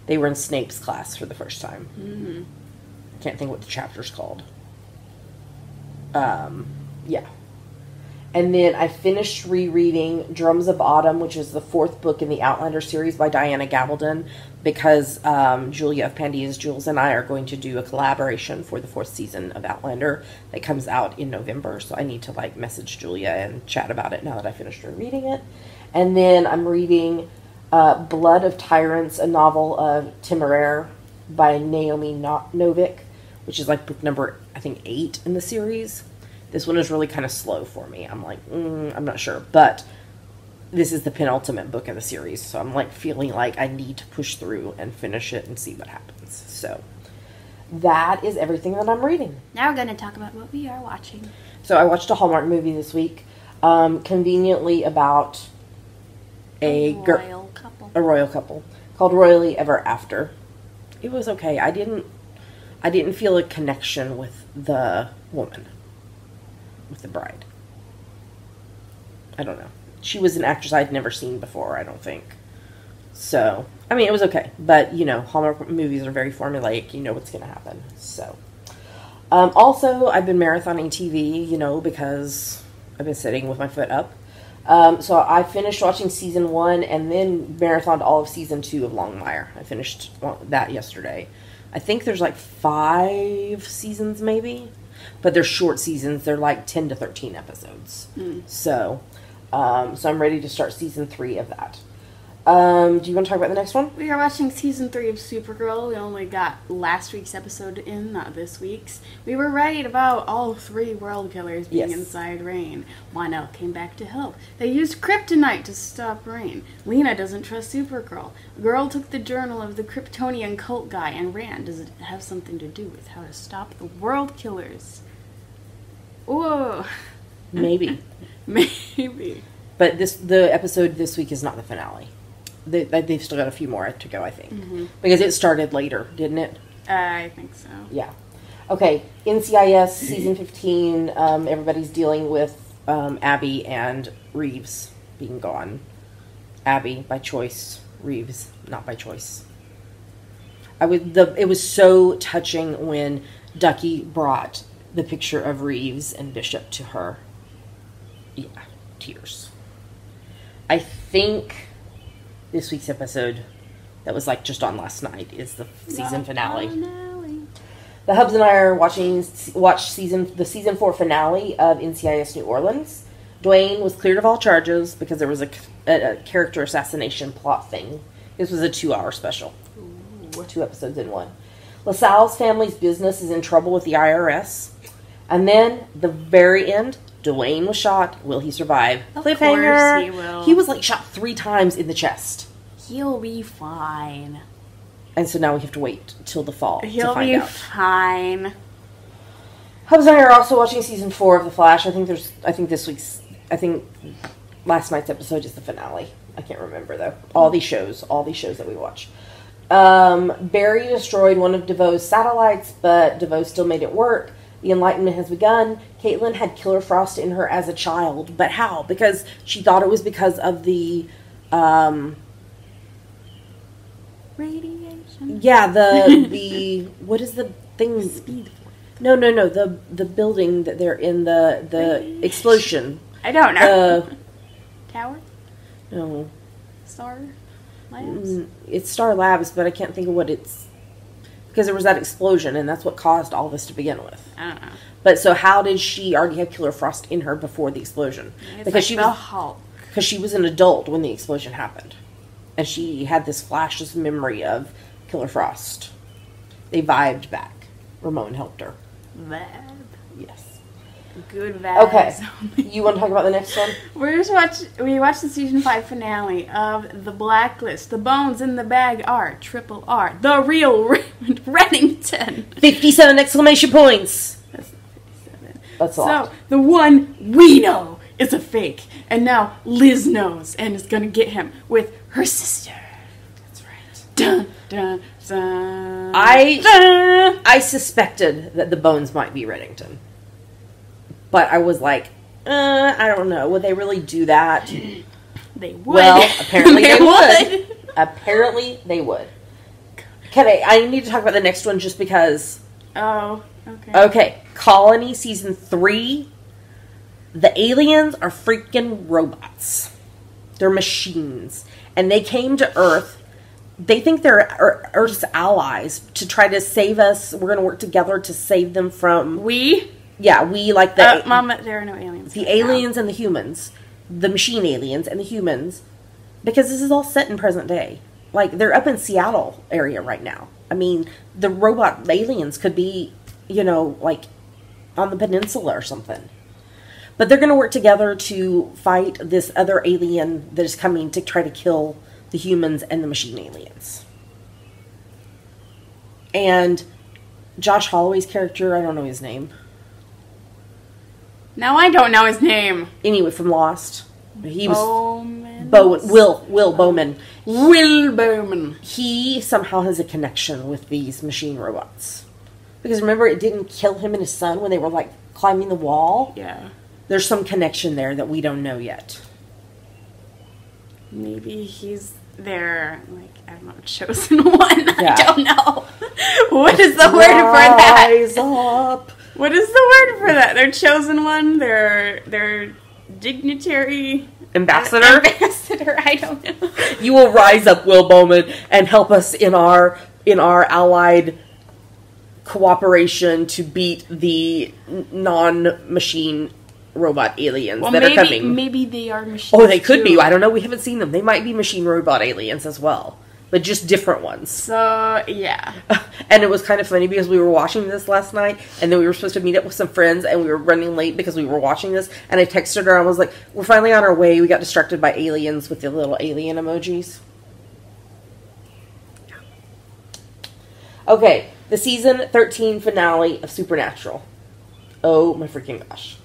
They were in Snape's class for the first time. Mm-hmm. I can't think what the chapter's called. Yeah. And then I finished rereading Drums of Autumn, which is the 4th book in the Outlander series by Diana Gabaldon, because Julia of Pandia's Jewels and I are going to do a collaboration for the 4th season of Outlander that comes out in November. So I need to, like, message Julia and chat about it now that I finished reading it. And then I'm reading Blood of Tyrants, a novel of Temeraire by Naomi Novik, which is like book number, I think, 8 in the series. This one is really kind of slow for me. I'm like, I'm not sure. But this is the penultimate book of the series, so I'm like feeling like I need to push through and finish it and see what happens. So that is everything that I'm reading. Now we're going to talk about what we are watching. So I watched a Hallmark movie this week, conveniently about a royal couple called Royally Ever After. It was okay. I didn't feel a connection with the woman, with the bride. I don't know. She was an actress I'd never seen before, I don't think. So, I mean, it was okay. But, you know, Hallmark movies are very formulaic. You know what's going to happen. So, also, I've been marathoning TV, you know, because I've been sitting with my foot up. So I finished watching season 1 and then marathoned all of season 2 of Longmire. I finished that yesterday. I think there's like 5 seasons maybe, but they're short seasons. They're like 10 to 13 episodes. So I'm ready to start season 3 of that. Do you want to talk about the next one? We are watching season 3 of Supergirl. We only got last week's episode in, not this week's. We were right about all 3 world killers being inside Rain. Wano came back to help. They used kryptonite to stop Rain. Lena doesn't trust Supergirl. Girl took the journal of the Kryptonian cult guy and ran. Does it have something to do with how to stop the world killers? Whoa. Maybe. Maybe. But the episode this week is not the finale. They've still got a few more to go, I think. Because it started later, didn't it? I think so. Yeah. Okay, NCIS season 15, everybody's dealing with Abby and Reeves being gone. Abby by choice, Reeves not by choice. It was so touching when Ducky brought the picture of Reeves and Bishop to her. Yeah, tears. I think this week's episode that was like just on last night is the season finale. The Hubs and I are watched the season 4 finale of NCIS New Orleans. Dwayne was cleared of all charges because there was a character assassination plot thing. This was a 2-hour special. Ooh. 2 episodes in one. LaSalle's family's business is in trouble with the IRS. And then, the very end, Dwayne was shot. Will he survive? Of Cliffhanger. course he will. He was like shot 3 times in the chest. He'll be fine. And so now we have to wait till the fall to find out. He'll be fine. Hubs and I are also watching season 4 of The Flash. I think last night's episode is the finale. I can't remember though. All these shows that we watch. Barry destroyed one of DeVoe's satellites, but DeVoe still made it work. The Enlightenment has begun. Caitlin had Killer Frost in her as a child. But how? Because she thought it was because of the... radiation? Yeah, the... What is the thing? Speed. No. The building that they're in, the explosion. I don't know. Tower? No. Star Labs? It's Star Labs, but I can't think of what it's... Because there was that explosion, and that's what caused all this to begin with. I don't know. But so how did she already have Killer Frost in her before the explosion? It's because like she the was Hulk. Because she was an adult when the explosion happened. And she had this flash, this memory of Killer Frost. They vibed back. Ramon helped her. Vibe. Yes. Good vibes. Okay. You want to talk about the next one? We watched the season 5 finale of The Blacklist. The bones in the bag are Triple R, the real Raymond Reddington. 57 exclamation points. That's not 57. That's a lot. So, the one we know is a fake. And now Liz knows and is going to get him with her sister. That's right. Dun, dun, dun. I suspected that the bones might be Reddington. But I was like, I don't know. Would they really do that? They would. Well, apparently they would. Apparently they would. Okay, I need to talk about the next one just because. Oh, okay. Okay, Colony Season 3. The aliens are freaking robots. They're machines. And they came to Earth. They think they're Earth's allies to try to save us. We're going to work together to save them from... We? Yeah, we like the... Mama, there are no aliens. The aliens and the humans. The machine aliens and the humans. Because this is all set in present day. Like, they're up in Seattle area right now. I mean, the robot aliens could be, like, on the peninsula or something. But they're going to work together to fight this other alien that is coming to try to kill the humans and the machine aliens. And Josh Holloway's character, I don't know his name. No, I don't know his name. Anyway, from Lost. He was Bowman. Will Bowman. Will Bowman. He somehow has a connection with these machine robots. Because remember, it didn't kill him and his son when they were, like, climbing the wall? Yeah. There's some connection there that we don't know yet. Maybe he's their, like, I don't know, chosen one. Yeah. I don't know. What is the word for that? Rise up. What is the word for that? Their chosen one? Their dignitary... Ambassador? Ambassador, I don't know. You will rise up, Will Bowman, and help us in our allied cooperation to beat the non-machine robot aliens that are coming. Maybe they are machines. Oh, they could too. be. I don't know. We haven't seen them. They might be machine robot aliens as well, but just different ones. So, yeah. And it was kind of funny because we were watching this last night, and then we were supposed to meet up with some friends, and we were running late because we were watching this, and I texted her, and I was like, we're finally on our way. We got distracted by aliens with the little alien emojis. Okay, the season 13 finale of Supernatural. Oh my freaking gosh.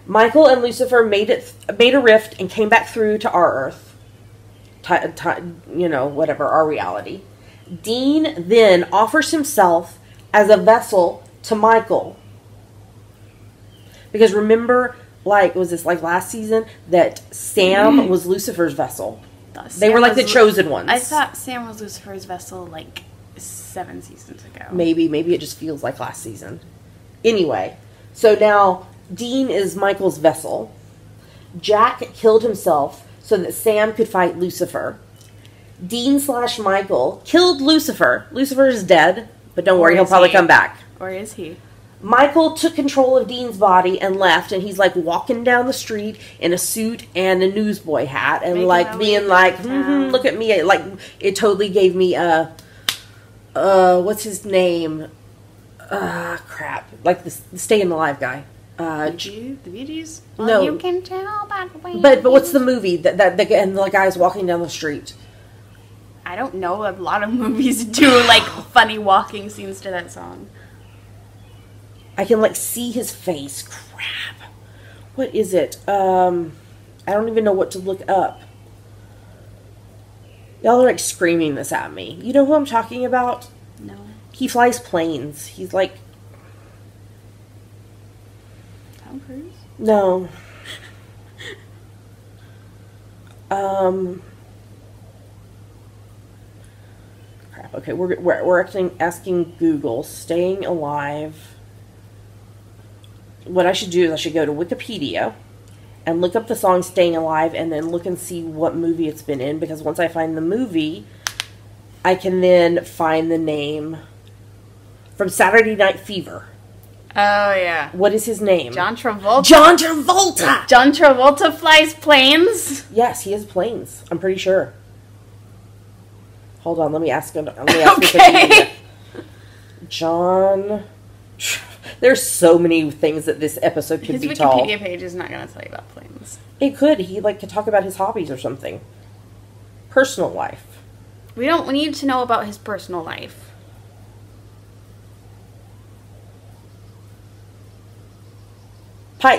Michael and Lucifer made a rift and came back through to our Earth. Whatever, our reality. Dean then offers himself as a vessel to Michael. Because remember, was this last season, that Sam was Lucifer's vessel? They were like the chosen ones. I thought Sam was Lucifer's vessel 7 seasons ago. Maybe it just feels like last season. Anyway, so now Dean is Michael's vessel. Jack killed himself so that Sam could fight Lucifer. Dean/Michael killed Lucifer. Lucifer is dead, but don't worry, he'll probably come back. Or is he? Michael took control of Dean's body and left, and he's walking down the street in a suit and a newsboy hat, and being look at me. It totally gave me what's his name? Crap. The Staying Alive guy. The Bee Gees? Well, no. You can tell by the way. But what's the movie that the guy's walking down the street? I don't know. A lot of movies do funny walking scenes to that song. I can see his face. Crap. What is it? I don't even know what to look up. Y'all are screaming this at me. You know who I'm talking about? No. He flies planes. He's Tom Cruise? No. Crap. Okay, we're asking Google. Staying Alive. What I should do is I should go to Wikipedia and look up the song Staying Alive and then look and see what movie it's been in, because once I find the movie, I can then find the name from Saturday Night Fever. Oh, yeah. What is his name? John Travolta. John Travolta! John Travolta flies planes? Yes, he has planes. I'm pretty sure. Hold on, let me ask him. Okay. John... There's so many things that this episode could be called. His Wikipedia page is not going to tell you about planes. It could. He could talk about his hobbies or something. Personal life. We need to know about his personal life.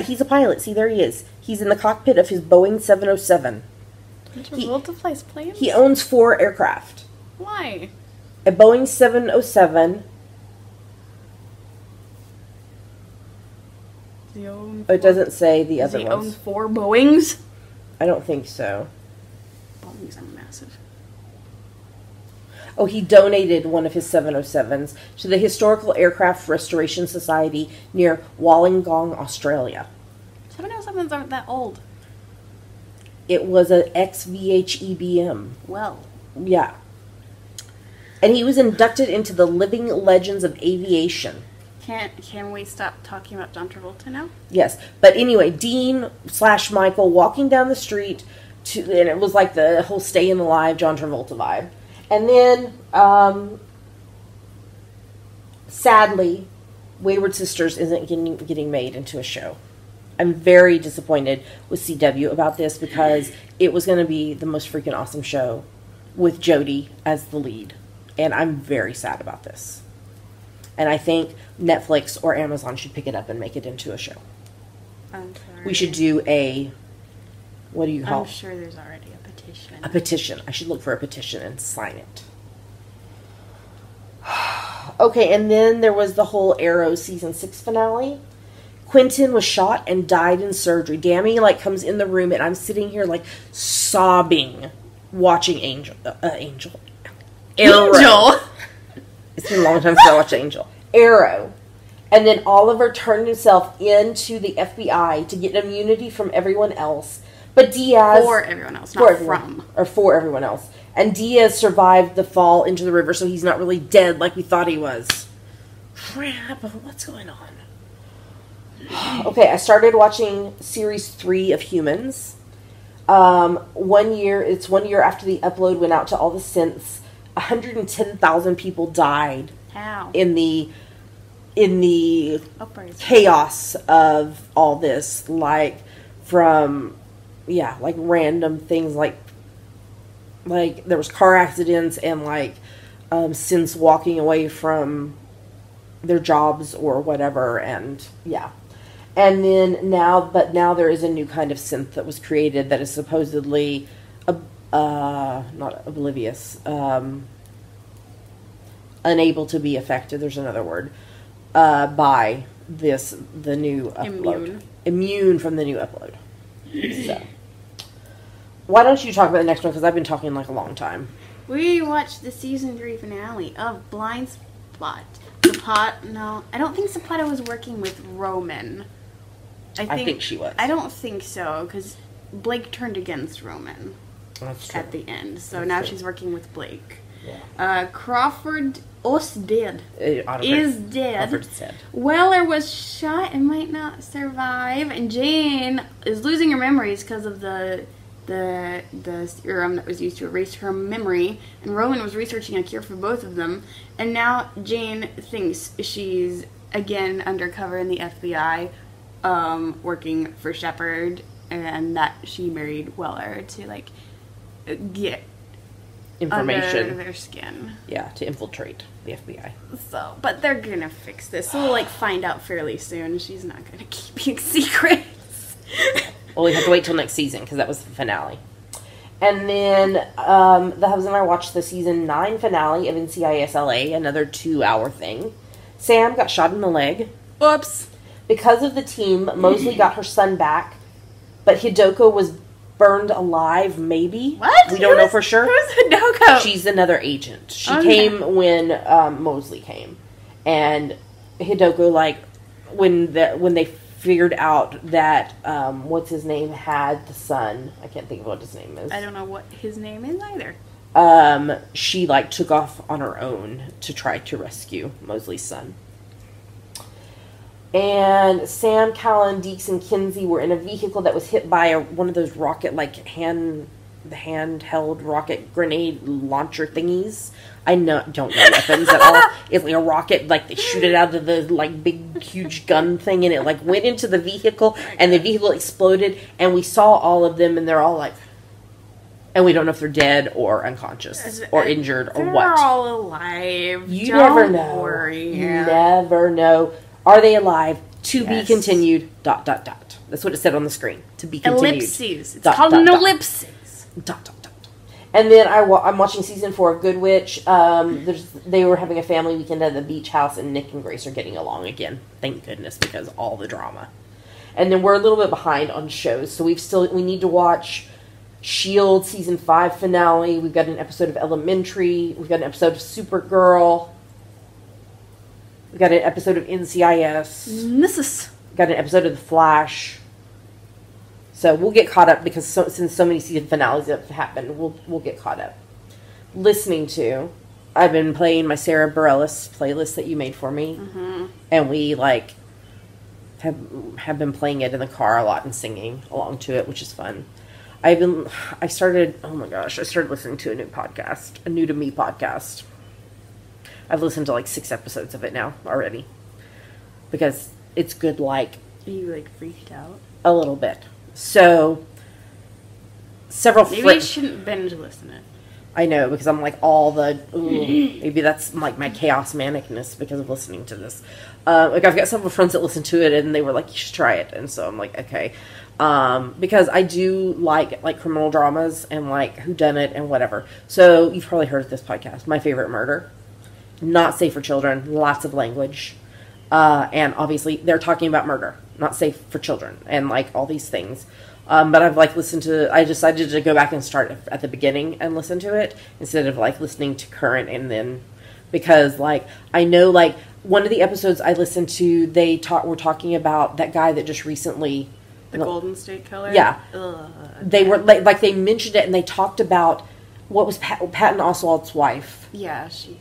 He's a pilot. See, there he is. He's in the cockpit of his Boeing 707. Travolta flies planes? He owns 4 aircraft. Why? A Boeing 707. It doesn't say the other ones. Does he own 4 Boeings? I don't think so. Boeings are massive. Oh, he donated one of his 707s to the Historical Aircraft Restoration Society near Wollongong, Australia. 707s aren't that old. It was an ex-VHEBM. Well. Yeah. And he was inducted into the Living Legends of Aviation. Can we stop talking about John Travolta now? Yes. But anyway, Dean/Michael walking down the street, and it was the whole Staying Alive John Travolta vibe. And then, sadly, Wayward Sisters isn't getting made into a show. I'm very disappointed with CW about this because it was going to be the most freaking awesome show with Jodie as the lead. And I'm very sad about this. And I think Netflix or Amazon should pick it up and make it into a show. I'm sorry. We should do what do you call it? I'm sure there's already a petition. A petition. I should look for a petition and sign it. Okay, and then there was the whole Arrow season 6 finale. Quentin was shot and died in surgery. Dammy, like, comes in the room, and I'm sitting here, like, sobbing, watching Angel. Arrow. It's been a long time since I watched Angel. Arrow. And then Oliver turned himself into the FBI to get immunity from everyone else. But Diaz... For everyone else, not from. Or for everyone else. And Diaz survived the fall into the river, so he's not really dead like we thought he was. Crap, what's going on? Okay, I started watching series 3 of Humans. 1 year after the upload went out to all the synths. 110,000 people died. How? In the chaos of all this, like from random things like there was car accidents and synths walking away from their jobs or whatever, and and then now there is a new kind of synth that was created that is supposedly not oblivious, unable to be affected, there's another word, by the new upload. Immune from the new upload. So, why don't you talk about the next one, because I've been talking like a long time. We watched the season 3 finale of Blind Spot. No, I don't think Zapata was working with Roman. I think she was. I don't think so, because Blake turned against Roman. That's true. At the end. So That's now true. She's working with Blake. Yeah. Crawford is dead. Is dead. Crawford's dead. Weller was shot and might not survive. And Jane is losing her memories because of the serum that was used to erase her memory. And Roman was researching a cure for both of them. And now Jane thinks she's again undercover in the FBI, working for Shepard, and that she married Weller to get information under their skin. Yeah, to infiltrate the FBI. So, but they're gonna fix this. We'll find out fairly soon. She's not gonna keep being secrets. Well, we have to wait till next season because that was the finale. And then the husband and I watched the season 9 finale of NCIS LA, another 2-hour thing. Sam got shot in the leg. Oops. Because of the team, Mosley got her son back, but Hideko was burned alive, maybe. What? We don't know for sure. Who's Hideko? She's another agent. She came when Mosley came. And Hideko, when they figured out that, what's his name, had the son. I can't think of what his name is. I don't know what his name is either. She, took off on her own to try to rescue Mosley's son. And Sam, Callan, Deeks, and Kinsey were in a vehicle that was hit by one of those rocket, handheld rocket grenade launcher thingies. I don't know weapons at all. It's like a rocket, they shoot it out of the, big, huge gun thing, and it, went into the vehicle, and the vehicle exploded, and we saw all of them, and they're all, and we don't know if they're dead or unconscious or injured or what. They're all alive. You never know. Worry. You never know. Are they alive? To be continued, ... That's what it said on the screen. To be continued. Ellipses. It's called an ellipsis. ... And then I'm watching season 4 of Good Witch. They were having a family weekend at the beach house, and Nick and Grace are getting along again. Thank goodness, because all the drama. And then we're a little bit behind on shows, so we need to watch S.H.I.E.L.D. season 5 finale. We've got an episode of Elementary. We've got an episode of Supergirl. We've got an episode of NCIS. We've got an episode of The Flash. So we'll get caught up because since so many season finales have happened, we'll get caught up. Listening to, I've been playing my Sarah Bareilles playlist that you made for me, and we have been playing it in the car a lot and singing along to it, which is fun. I started listening to a new podcast, a New to Me podcast. I've listened to 6 episodes of it now already because it's good Are you, like, freaked out? A little bit. So, several... Maybe you shouldn't binge listen it. I know, because I'm like all the... Ooh, maybe that's like my chaos manicness because of listening to this. Like, I've got several friends that listen to it, and they were like, you should try it. And so I'm like, okay. Because I do like criminal dramas and, like, whodunit and whatever. So, you've probably heard of this podcast, My Favorite Murder. Not safe for children. Lots of language. And obviously, they're talking about murder. Not safe for children. And, like, all these things. But I've, like, listened to... I decided to go back and start at the beginning and listen to it. Instead of, like, listening to current and then... Because, like, I know, like, one of the episodes I listened to, were talking about that guy that just recently... The Golden State Killer? Yeah. Ugh. They were, like, they mentioned it and they talked about... What was Patton Oswalt's wife? Yeah, she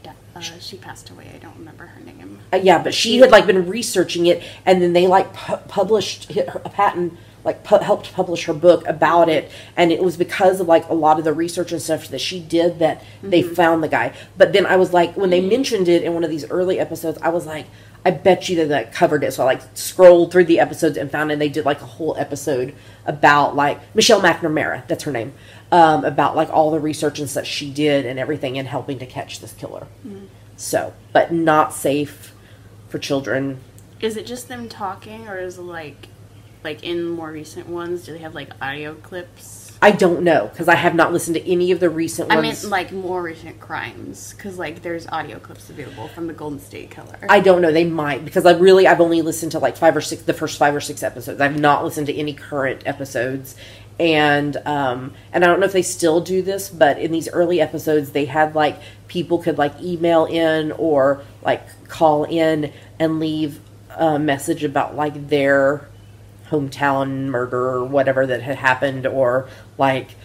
passed away. I don't remember her name. Yeah, but she had, like, been researching it, and then they, like, published Patton, like, helped publish her book about it, and it was because of, like, a lot of the research and stuff that she did that they found the guy. But then I was like, when they mentioned it in one of these early episodes, I was like, I bet you that covered it. So I, like, scrolled through the episodes and found, and they did, like, a whole episode about, like, Michelle McNamara, that's her name, about, like, all the research and stuff she did and everything in helping to catch this killer. So, but not safe for children. Is it just them talking, or is it, like in more recent ones, do they have, like, audio clips? I don't know, because I have not listened to any of the recent ones. I mean, like, more recent crimes, because, like, there's audio clips available from the Golden State Killer. I don't know, they might, because I've only listened to, like, the first 5 or 6 episodes. I've not listened to any current episodes. And I don't know if they still do this, but in these early episodes, they had, like, people could, like, email in or, like, call in and leave a message about, like, their hometown murder or whatever that had happened, or, like,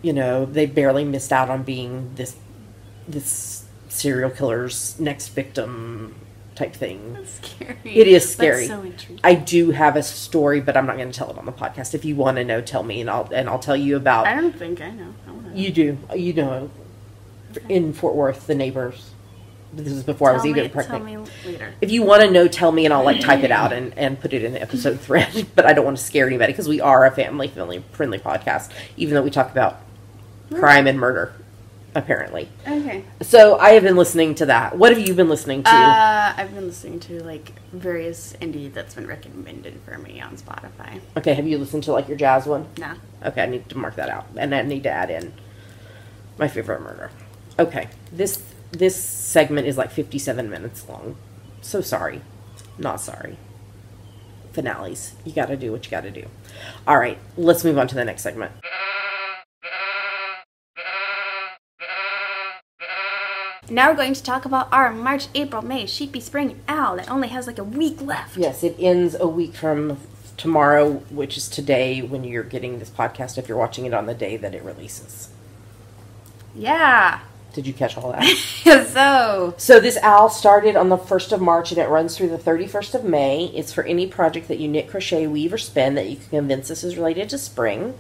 you know, they barely missed out on being this serial killer's next victim type thing. That's scary. It is scary. That's so intriguing. I do have a story, but I'm not going to tell it on the podcast. If you want to know, tell me, and I'll tell you about... I don't think I know. I wanna know. You do. You know, in Fort Worth, the neighbors. This is before I was even pregnant. Tell me later. If you want to know, tell me, and I'll, like, type it out and put it in the episode thread. But I don't want to scare anybody, because we are a family-friendly podcast, even though we talk about crime and murder, apparently. Okay. So I have been listening to that. What have you been listening to? I've been listening to, like, various indie that's been recommended for me on Spotify. Okay, have you listened to, like, your jazz one? Nah. Okay, I need to mark that out. And I need to add in My Favorite Murder. Okay, this segment is like 57 minutes long. So sorry. Not sorry. Finales. You gotta do what you gotta do. Alright, let's move on to the next segment. Now we're going to talk about our March, April, May Sheepy Spring Owl that only has like a week left. Yes, it ends a week from tomorrow, which is today when you're getting this podcast, if you're watching it on the day that it releases. Yeah. Did you catch all that? So this owl started on the 1st of March and it runs through the 31st of May. It's for any project that you knit, crochet, weave, or spin that you can convince us is related to spring.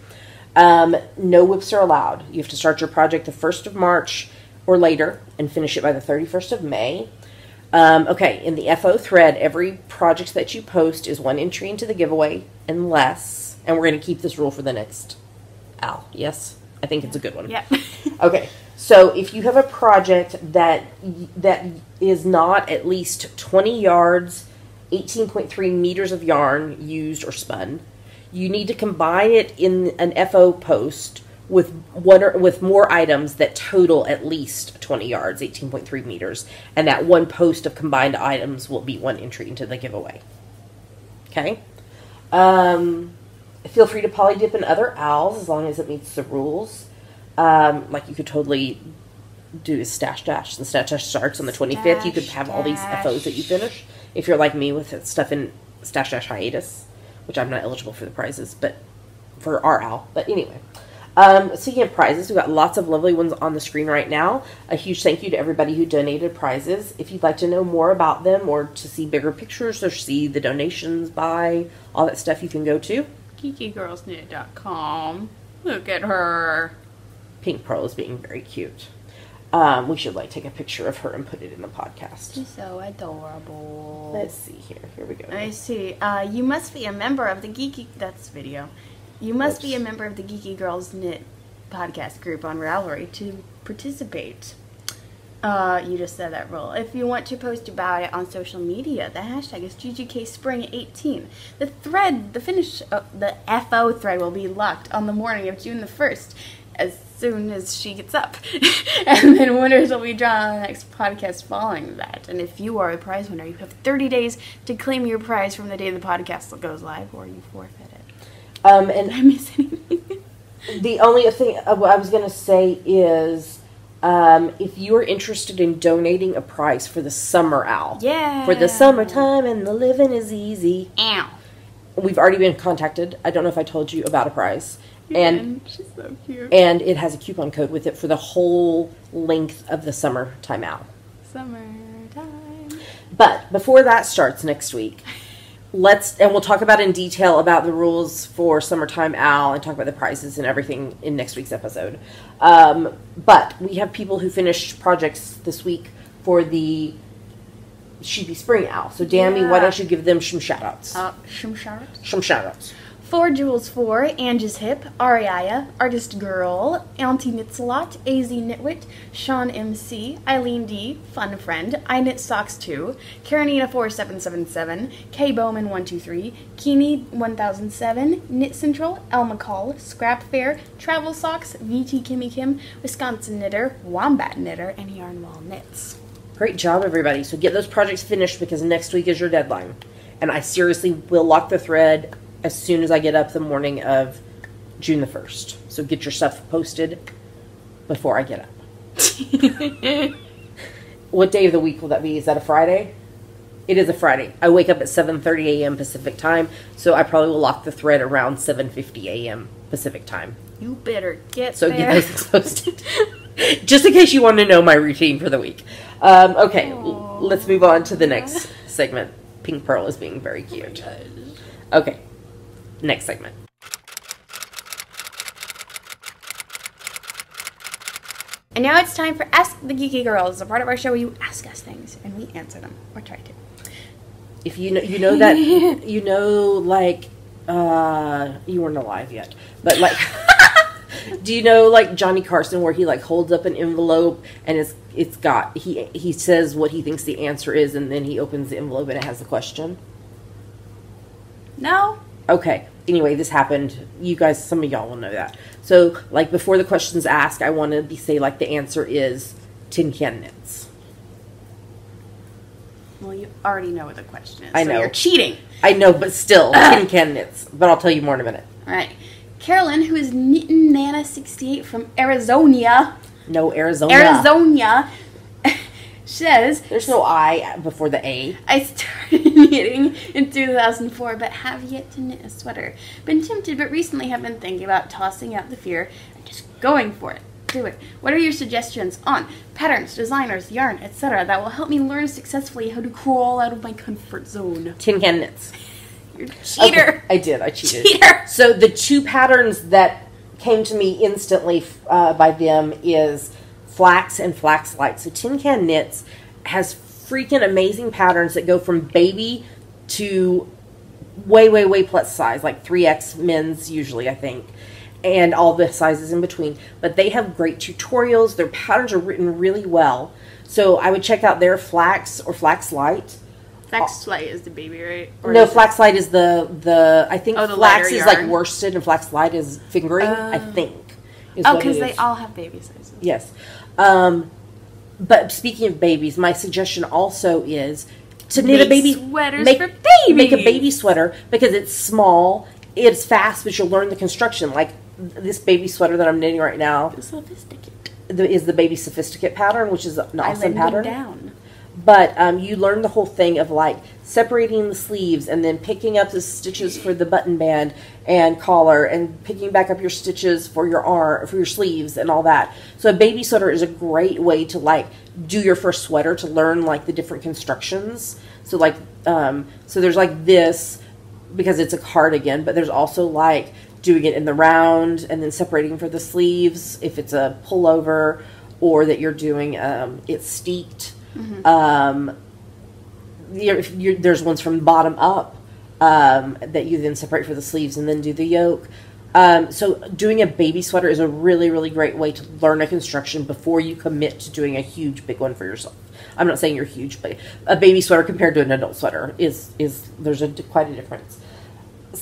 No whips are allowed. You have to start your project the 1st of March or later and finish it by the 31st of May. Okay, in the FO thread, every project that you post is 1 entry into the giveaway unless, and we're going to keep this rule for the next owl. Yes? I think it's a good one. Yeah. Okay. So if you have a project that is not at least 20 yards, 18.3 meters of yarn used or spun, you need to combine it in an FO post with more items that total at least 20 yards, 18.3 meters, and that one post of combined items will be 1 entry into the giveaway. Okay? Feel free to polydip in other owls as long as it meets the rules. Like you could totally do Stash Dash, and Stash Dash starts on the 25th. You could have all these FOs that you finish. If you're like me with stuff in Stash Dash hiatus, which I'm not eligible for the prizes, but for our owl. But anyway, speaking of prizes, we've got lots of lovely ones on the screen right now. A huge thank you to everybody who donated prizes. If you'd like to know more about them or to see bigger pictures or see the donations by all that stuff, you can go to GeekyGirlsKnit.com. Look at her. Pink Pearl is being very cute. We should like take a picture of her and put it in the podcast. She's so adorable. Let's see here. Here we go. I see. You must be a member of the Geeky. That's video. You must be a member of the Geeky Girls Knit podcast group on Ravelry to participate. You just said that, Roll. If you want to post about it on social media, the hashtag is GGKSpring18. The thread, the FO thread will be locked on the morning of June the 1st, as soon as she gets up. And then winners will be drawn on the next podcast following that. And if you are a prize winner, you have 30 days to claim your prize from the day the podcast goes live, or you forfeit it. And Did I miss anything? the only thing I was going to say is, if you are interested in donating a prize for the Summer Owl. Yeah. For the summertime and the living is easy. Ow. We've already been contacted. I don't know if I told you about a prize. And she's so cute. And it has a coupon code with it for the whole length of the Summertime Owl. Summertime. But before that starts next week, we'll talk about in detail about the rules for Summertime Owl and talk about the prizes and everything in next week's episode. But we have people who finished projects this week for the Sheepy Spring Owl. So, Dammy, why don't you give them some shout-outs? Some shout-outs? Some shout-outs. 4 Jules 4, Angie's Hip, Ariaya, Artist Girl, Auntie Knitsalot, AZ Knitwit, Sean MC, Eileen D, Fun Friend, I Knit Socks 2, Karenina 4777, K Bowman 123, Keeney 1007, Knit Central, El McCall, Scrap Fair, Travel Socks, VT Kimmy Kim, Wisconsin Knitter, Wombat Knitter, and Yarn Wall Knits. Great job, everybody. So get those projects finished because next week is your deadline. And I seriously will lock the thread as soon as I get up the morning of June the 1st. So get your stuff posted before I get up. What day of the week will that be? Is that a Friday? It is a Friday. I wake up at 7:30 a.m. Pacific time, so I probably will lock the thread around 7:50 a.m. Pacific time. You better get So there. get those posted. Just in case you want to know my routine for the week. Okay, let's move on to the next segment. Pink Pearl is being very cute. Okay. Next segment. And now it's time for Ask the Geeky Girls, a part of our show where you ask us things and we answer them, or try to. If you know that, like, you weren't alive yet, but like, do you know like Johnny Carson where he like holds up an envelope and it's got he says what he thinks the answer is and then he opens the envelope and it has the question? No? Okay. Anyway, this happened. You guys, some of y'all will know that. So, like, before the question's asked, I want to say, like, the answer is tin can knits. Well, you already know what the question is. I know. So you're cheating. I know, but still, tin can knits. But I'll tell you more in a minute. All right. Carolyn, who is Knittin' Nana 68 from Arizona. No, Arizona. Arizona. Says, There's no I before the A. I started knitting in 2004, but have yet to knit a sweater. Been tempted, but recently have been thinking about tossing out the fear and just going for it. Do it. What are your suggestions on patterns, designers, yarn, etc. that will help me learn successfully how to crawl out of my comfort zone? Tin can knits. You're a cheater. Okay, I cheated. Cheater. So the two patterns that came to me instantly by them is Flax and Flax Light. So Tin Can Knits has freaking amazing patterns that go from baby to way plus size, like 3X men's usually, I think, and all the sizes in between. But they have great tutorials. Their patterns are written really well. So I would check out their Flax or Flax Light. Flax Light is the baby, right? Or No, Flax Light is the I think the Flax is lighter like yarn. worsted and Flax Light is fingering, I think. because they all have baby sizes. Yes. But speaking of babies, my suggestion also is to knit a baby sweaters for babies. Make a baby sweater because it's small, it's fast, but you'll learn the construction. Like this baby sweater that I'm knitting right now Sophisticate. is the baby sophisticate pattern, which is an awesome pattern. Down. But you learn the whole thing of like separating the sleeves and then picking up the stitches for the button band and collar and picking back up your stitches for your arm, for your sleeves and all that. So a baby sweater is a great way to like do your first sweater to learn like the different constructions. So like so there's like this because it's a cardigan, but there's also like doing it in the round and then separating for the sleeves if it's a pullover. or that you're doing it steeked. Mm-hmm. There's ones from bottom up that you then separate for the sleeves and then do the yoke. So doing a baby sweater is a really, really great way to learn a construction before you commit to doing a huge, big one for yourself. I'm not saying you're huge, but a baby sweater compared to an adult sweater is there's quite a difference.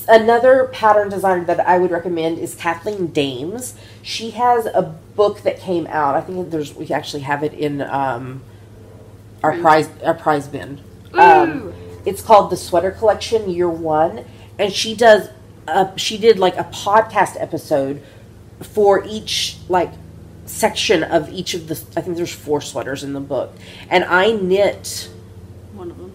Another pattern designer that I would recommend is Kathleen Dames. She has a book that came out. I think we actually have it in our prize bin. It's called The Sweater Collection Year One, and she did like a podcast episode for each like section of each of the. I think there's 4 sweaters in the book, and I knit one of them.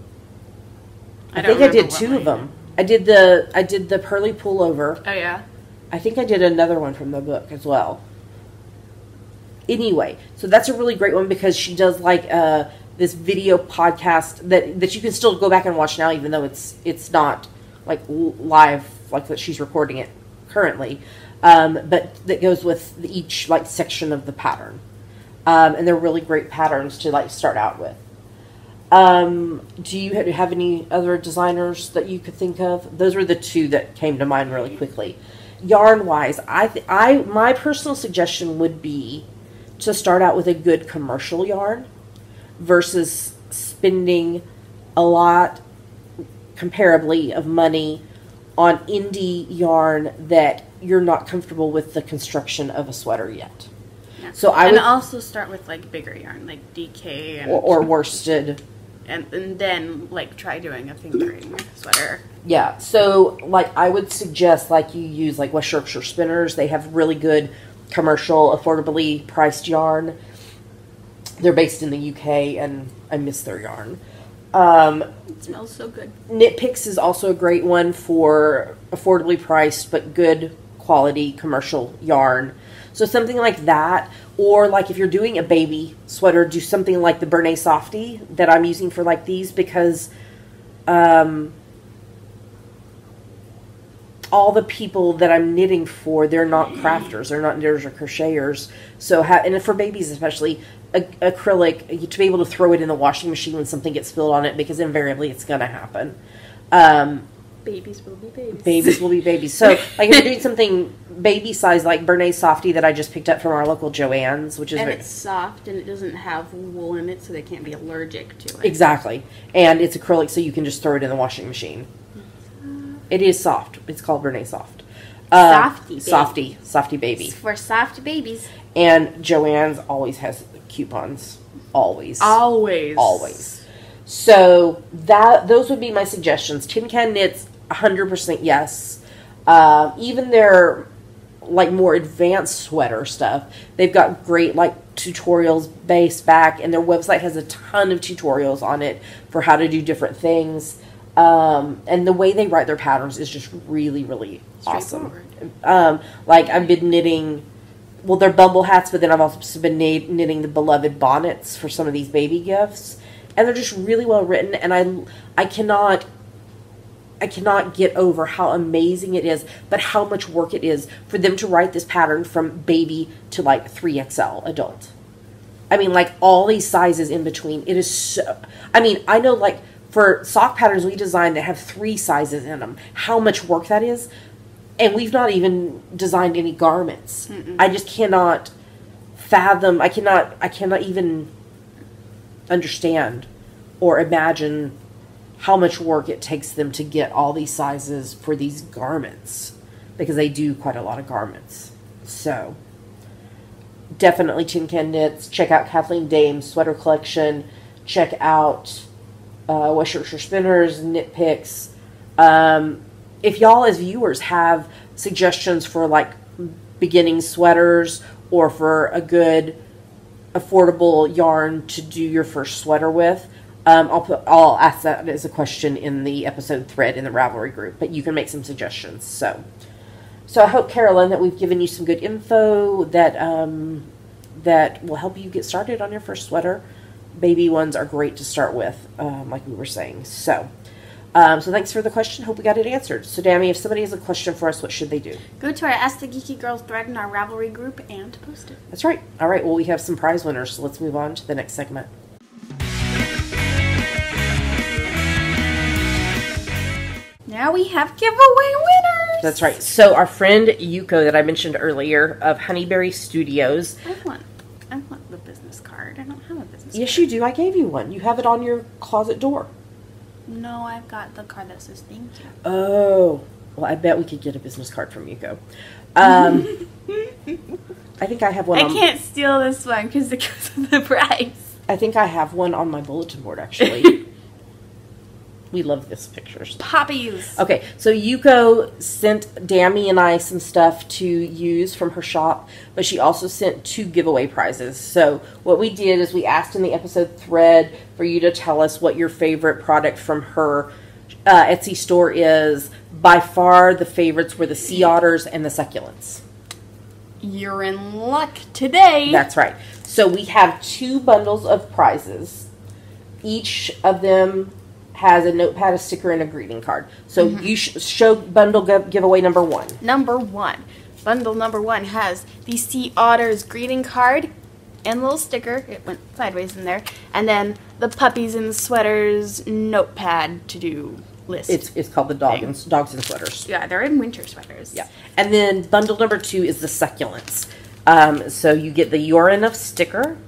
I think I did 2 of them. I did the pearly pullover. Oh yeah. I think I did another one from the book as well. Anyway, so that's a really great one because she does like this video podcast that you can still go back and watch now, even though it's not like live like that she's recording it currently, but that goes with each like section of the pattern, and they're really great patterns to like start out with. Do you have any other designers that you could think of? Those were the 2 that came to mind really quickly. Yarn wise, my personal suggestion would be to start out with a good commercial yarn versus spending a lot comparably of money on indie yarn that you're not comfortable with the construction of a sweater yet. Yeah. So I would also start with like bigger yarn, like DK and or worsted, and then like try doing a fingering sweater. Yeah. So like I would suggest like you use like West Yorkshire Spinners. They have really good commercial, affordably priced yarn. They're based in the UK, and I miss their yarn. It smells so good. Knit Picks is also a great one for affordably priced but good quality commercial yarn. So something like that, or like if you're doing a baby sweater, do something like the Bernay Softy that I'm using for like these, because all the people that I'm knitting for, they're not crafters, they're not knitters or crocheters. So and for babies especially, acrylic, to be able to throw it in the washing machine when something gets spilled on it, because invariably it's going to happen. Babies will be babies. Babies will be babies. So, like, if you're doing something baby size, like Bernay Softy that I just picked up from our local Joann's, which is it's soft and it doesn't have wool in it, so they can't be allergic to it. Exactly. And it's acrylic, so you can just throw it in the washing machine. It is soft. It's called Bernay Soft. Softy baby. It's for soft babies. And Joann's always has coupons. Always. So those would be my suggestions. Tin Can Knits, 100% yes. Even their like more advanced sweater stuff, they've got great like tutorials based back, and their website has a ton of tutorials on it for how to do different things. And the way they write their patterns is just really, really awesome. Like I've been knitting, well, they're bumble hats, but then I've also been knitting the beloved bonnets for some of these baby gifts, and they're just really well written. And I cannot get over how amazing it is, but how much work it is for them to write this pattern from baby to like 3XL adult. I mean, like all these sizes in between. It is so, I mean, I know like for sock patterns we design that have 3 sizes in them, how much work that is. And we've not even designed any garments. Mm-mm. I just cannot fathom, I cannot even understand or imagine how much work it takes them to get all these sizes for these garments, because they do quite a lot of garments. So definitely Tin Can Knits. Check out Kathleen Dames' sweater collection. Check out West Yorkshire Spinners, Knit Picks. If y'all as viewers have suggestions for like beginning sweaters, or for a good affordable yarn to do your first sweater with, I'll ask that as a question in the episode thread in the Ravelry group, but you can make some suggestions. So I hope, Carolyn, that we've given you some good info that that will help you get started on your first sweater. Baby ones are great to start with, like we were saying. So So thanks for the question. Hope we got it answered. So, Dammy, if somebody has a question for us, what should they do? Go to our Ask the Geeky Girls thread in our Ravelry group and post it. That's right. All right. Well, we have some prize winners, so let's move on to the next segment. Now we have giveaway winners. That's right. So our friend Yuko that I mentioned earlier of Honeyberry Studios. I want the business card. I don't have a business card. Yes, you do. I gave you one. You have it on your closet door. No, I've got the card that says thank you. Oh. Well, I bet we could get a business card from Yuko. I think I have one. I can't steal this one because it goes with the prize. I think I have one on my bulletin board, actually. We love this pictures. Poppies. Okay, so Yuko sent Dammy and I some stuff to use from her shop, but she also sent 2 giveaway prizes. So what we did is we asked in the episode thread for you to tell us what your favorite product from her Etsy store is. By far, the favorites were the sea otters and the succulents. You're in luck today. That's right. So we have 2 bundles of prizes. Each of them has a notepad, a sticker, and a greeting card. So you show bundle giveaway number 1. Number 1. Bundle number 1 has the Sea Otters greeting card and a little sticker. It went sideways in there. And then the Puppies and Sweaters notepad to do list. It's called the Dogs and Sweaters. Yeah, they're in winter sweaters. Yeah. And then bundle number 2 is the succulents. So you get the You're Enough sticker,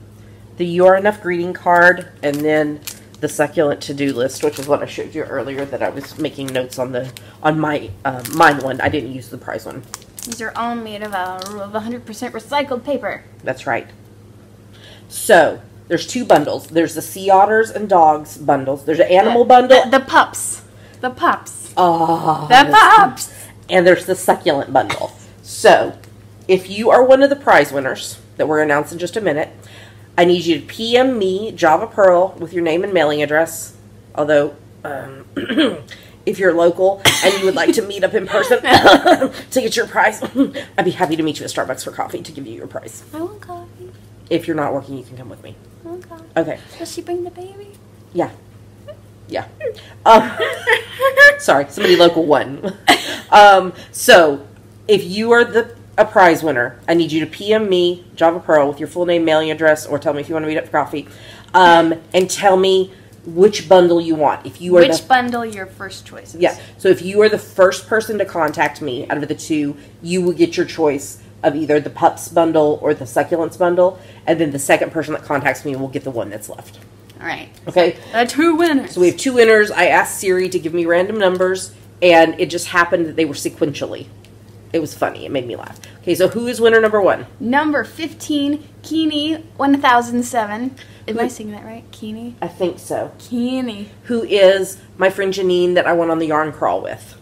the You're Enough greeting card, and then the succulent to-do list, which is what I showed you earlier that I was making notes on my mine one. I didn't use the prize one. These are all made of 100% recycled paper. That's right. So there's 2 bundles. There's the Sea Otters and Dogs bundles. There's an animal bundle. The pups. The pups. Oh, the pups. And there's the succulent bundle. So if you are one of the prize winners that we're announcing in just a minute, I need you to PM me, Java Pearl, with your name and mailing address. Although, if you're local and you would like to meet up in person to get your prize, I'd be happy to meet you at Starbucks for coffee to give you your prize. I want coffee. If you're not working, you can come with me. I want coffee. Okay. Does she bring the baby? Yeah. Yeah. Sorry, somebody local won. So, if you are a prize winner, I need you to PM me, Java Pearl, with your full name, mailing address, or tell me if you want to meet up for coffee, and tell me which bundle you want. If you are which bundle your first choice is. Yeah. So if you are the first person to contact me out of the 2, you will get your choice of either the pups bundle or the succulents bundle, and then the second person that contacts me will get the one that's left. All right. Okay. 2 winners. So we have 2 winners. I asked Siri to give me random numbers, and it just happened that they were sequentially. It was funny. It made me laugh. Okay, so who is winner number 1? Number 15, Keeny 1007. Am I saying that right? Keeny? I think so. Keeny. Who is my friend Janine that I went on the yarn crawl with.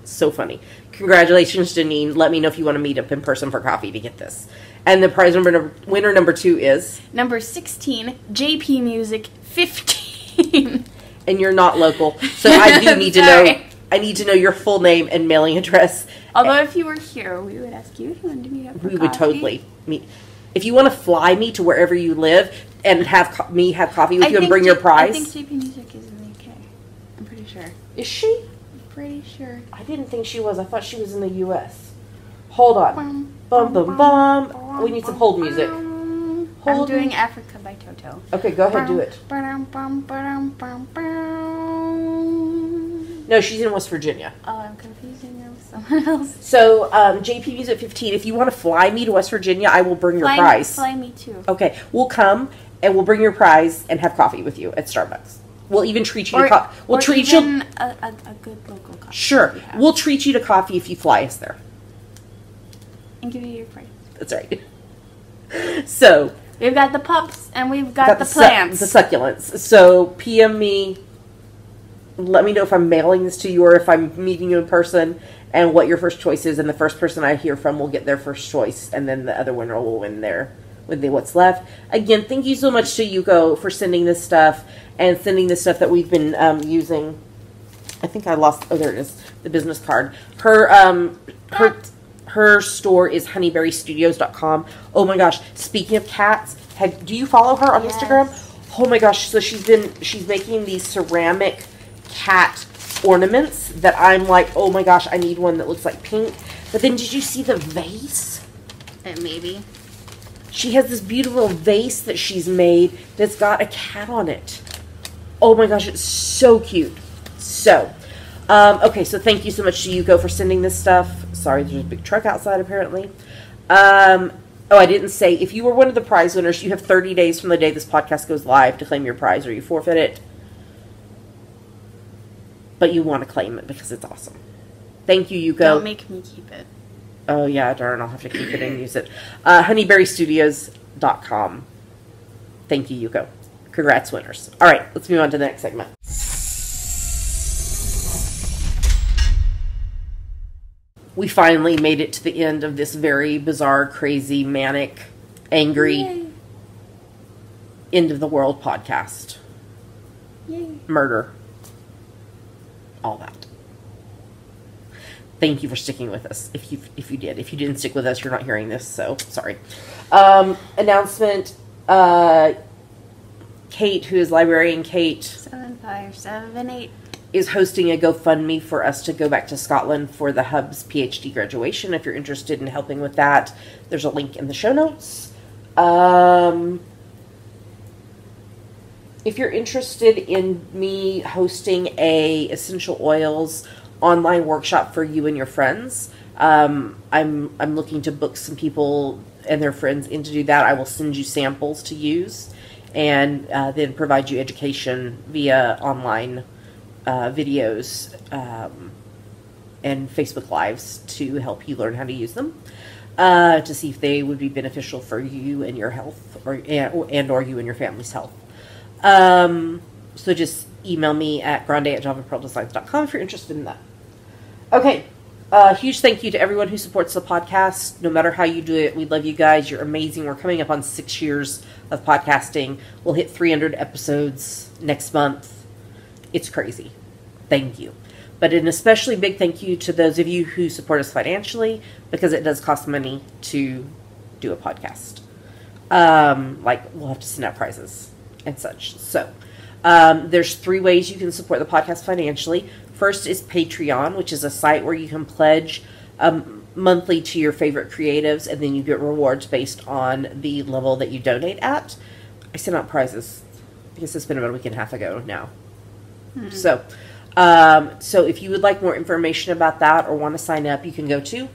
So funny. Congratulations, Janine. Let me know if you want to meet up in person for coffee to get this. And the prize winner number 2 is? Number 16, JP Music 15. And you're not local, so I do need to know. I need to know your full name and mailing address. Although if you were here, we would ask you if you wanted to meet up for coffee. We would totally meet. If you want to fly me to wherever you live and have me have coffee with you and bring your prize. I think JP Music is in the UK. I'm pretty sure. Is she? I'm pretty sure. I didn't think she was. I thought she was in the U.S. Hold on. Bum, bum, bum. We need some hold music. I'm doing Africa by Toto. Okay, go ahead, do it. No, she's in West Virginia. Oh, I'm confusing her with someone else. So, JP Music 15, if you want to fly me to West Virginia, I will bring your prize. Fly me too. Okay, we'll come and we'll bring your prize and have coffee with you at Starbucks. We'll even treat you to coffee. We'll treat you a good local coffee. Sure, we'll treat you to coffee if you fly us there. And give you your prize. That's right. So we've got the pups and we've got the plants. The succulents. So PM me. Let me know if I'm mailing this to you or if I'm meeting you in person and what your first choice is. And the first person I hear from will get their first choice. And then the other winner will win what's left. Again, thank you so much to Yuko for sending this stuff and sending this stuff that we've been using. I think I lost. Oh, there it is. The business card. Her store is honeyberrystudios.com. Oh my gosh. Speaking of cats, do you follow her on Instagram? Oh my gosh. So she's making these ceramic cat ornaments that I'm like, oh my gosh, I need one that looks like pink. But then did you see the vase? Maybe. She has this beautiful vase that she's made that's got a cat on it. Oh my gosh, it's so cute. So, okay, so thank you so much to Yuko for sending this stuff. Sorry, there's a big truck outside apparently. Oh, I didn't say, if you were one of the prize winners, you have 30 days from the day this podcast goes live to claim your prize, or you forfeit it. But you want to claim it because it's awesome. Thank you, Yuko. Don't make me keep it. Oh, yeah, darn, I'll have to keep it and use it. Honeyberrystudios.com. Thank you, Yuko. Congrats, winners. All right, let's move on to the next segment. We finally made it to the end of this very bizarre, crazy, manic, angry, Yay. end of the world podcast. Yay. Murder. All that. Thank you for sticking with us. If you did. If you didn't stick with us, you're not hearing this, so sorry. Announcement. Kate, who is librarian Kate, 7578 is hosting a GoFundMe for us to go back to Scotland for the Hub's PhD graduation. If you're interested in helping with that, there's a link in the show notes. If you're interested in me hosting a essential oils online workshop for you and your friends, I'm looking to book some people and their friends in to do that. I will send you samples to use and then provide you education via online videos and Facebook Lives to help you learn how to use them, to see if they would be beneficial for you and your health, or you and your family's health. So just email me at grande@javapearldesigns.com if you're interested in that. Okay. Huge thank you to everyone who supports the podcast. No matter how you do it, we love you guys. You're amazing. We're coming up on 6 years of podcasting. We'll hit 300 episodes next month. It's crazy. Thank you. But an especially big thank you to those of you who support us financially, because it does cost money to do a podcast. Like, we'll have to send out prizes and such. So, there's 3 ways you can support the podcast financially. First is Patreon, which is a site where you can pledge monthly to your favorite creatives, and then you get rewards based on the level that you donate at. I sent out prizes. I guess it's been about a week and a half ago now. So if you would like more information about that or want to sign up, you can go to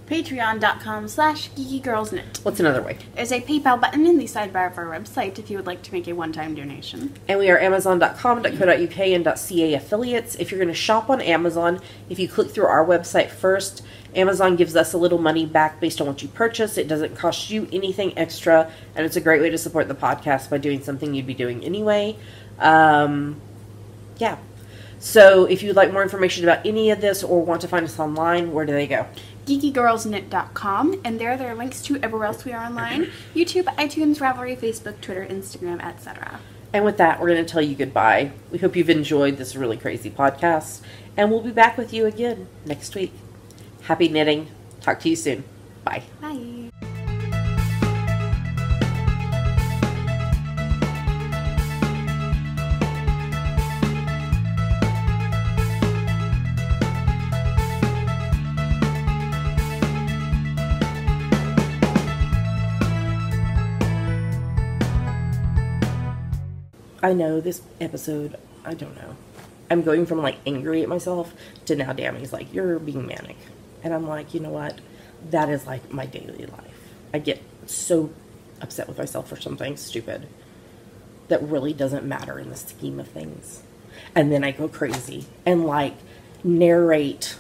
patreon.com/geekygirlsknit. What's another way? There's a PayPal button in the sidebar of our website if you would like to make a one-time donation. And we are Amazon.com, .co.uk, and .ca affiliates. If you're going to shop on Amazon, if you click through our website first, Amazon gives us a little money back based on what you purchase. It doesn't cost you anything extra, and it's a great way to support the podcast by doing something you'd be doing anyway. Yeah. So if you'd like more information about any of this or want to find us online, where do they go? geekygirlsknit.com, and there are links to everywhere else we are online: YouTube, iTunes, Ravelry, Facebook, Twitter, Instagram, etc. And with that, we're going to tell you goodbye. We hope you've enjoyed this really crazy podcast, and we'll be back with you again next week. Happy knitting. Talk to you soon. Bye. Bye. I know this episode, I don't know. I'm going from like angry at myself to now Dammy's like, you're being manic. And I'm like, you know what? That is like my daily life. I get so upset with myself for something stupid that really doesn't matter in the scheme of things. And then I go crazy and like narrate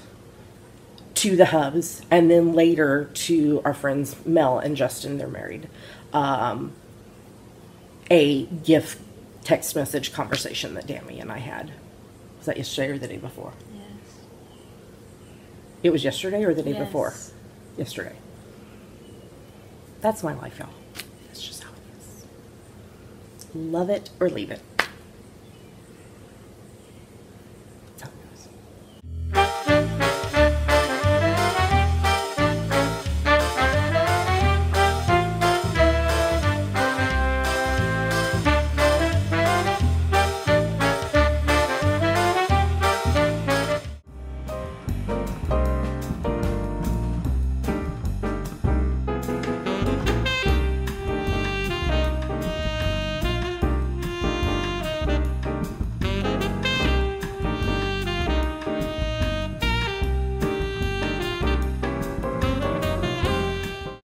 to the Hubs and then later to our friends Mel and Justin, they're married, a gift text message conversation that Dammy and I had. Was that yesterday or the day before? Yes. It was yesterday or the day Yes. before? Yesterday. That's my life, y'all. That's just how it is. Love it or leave it.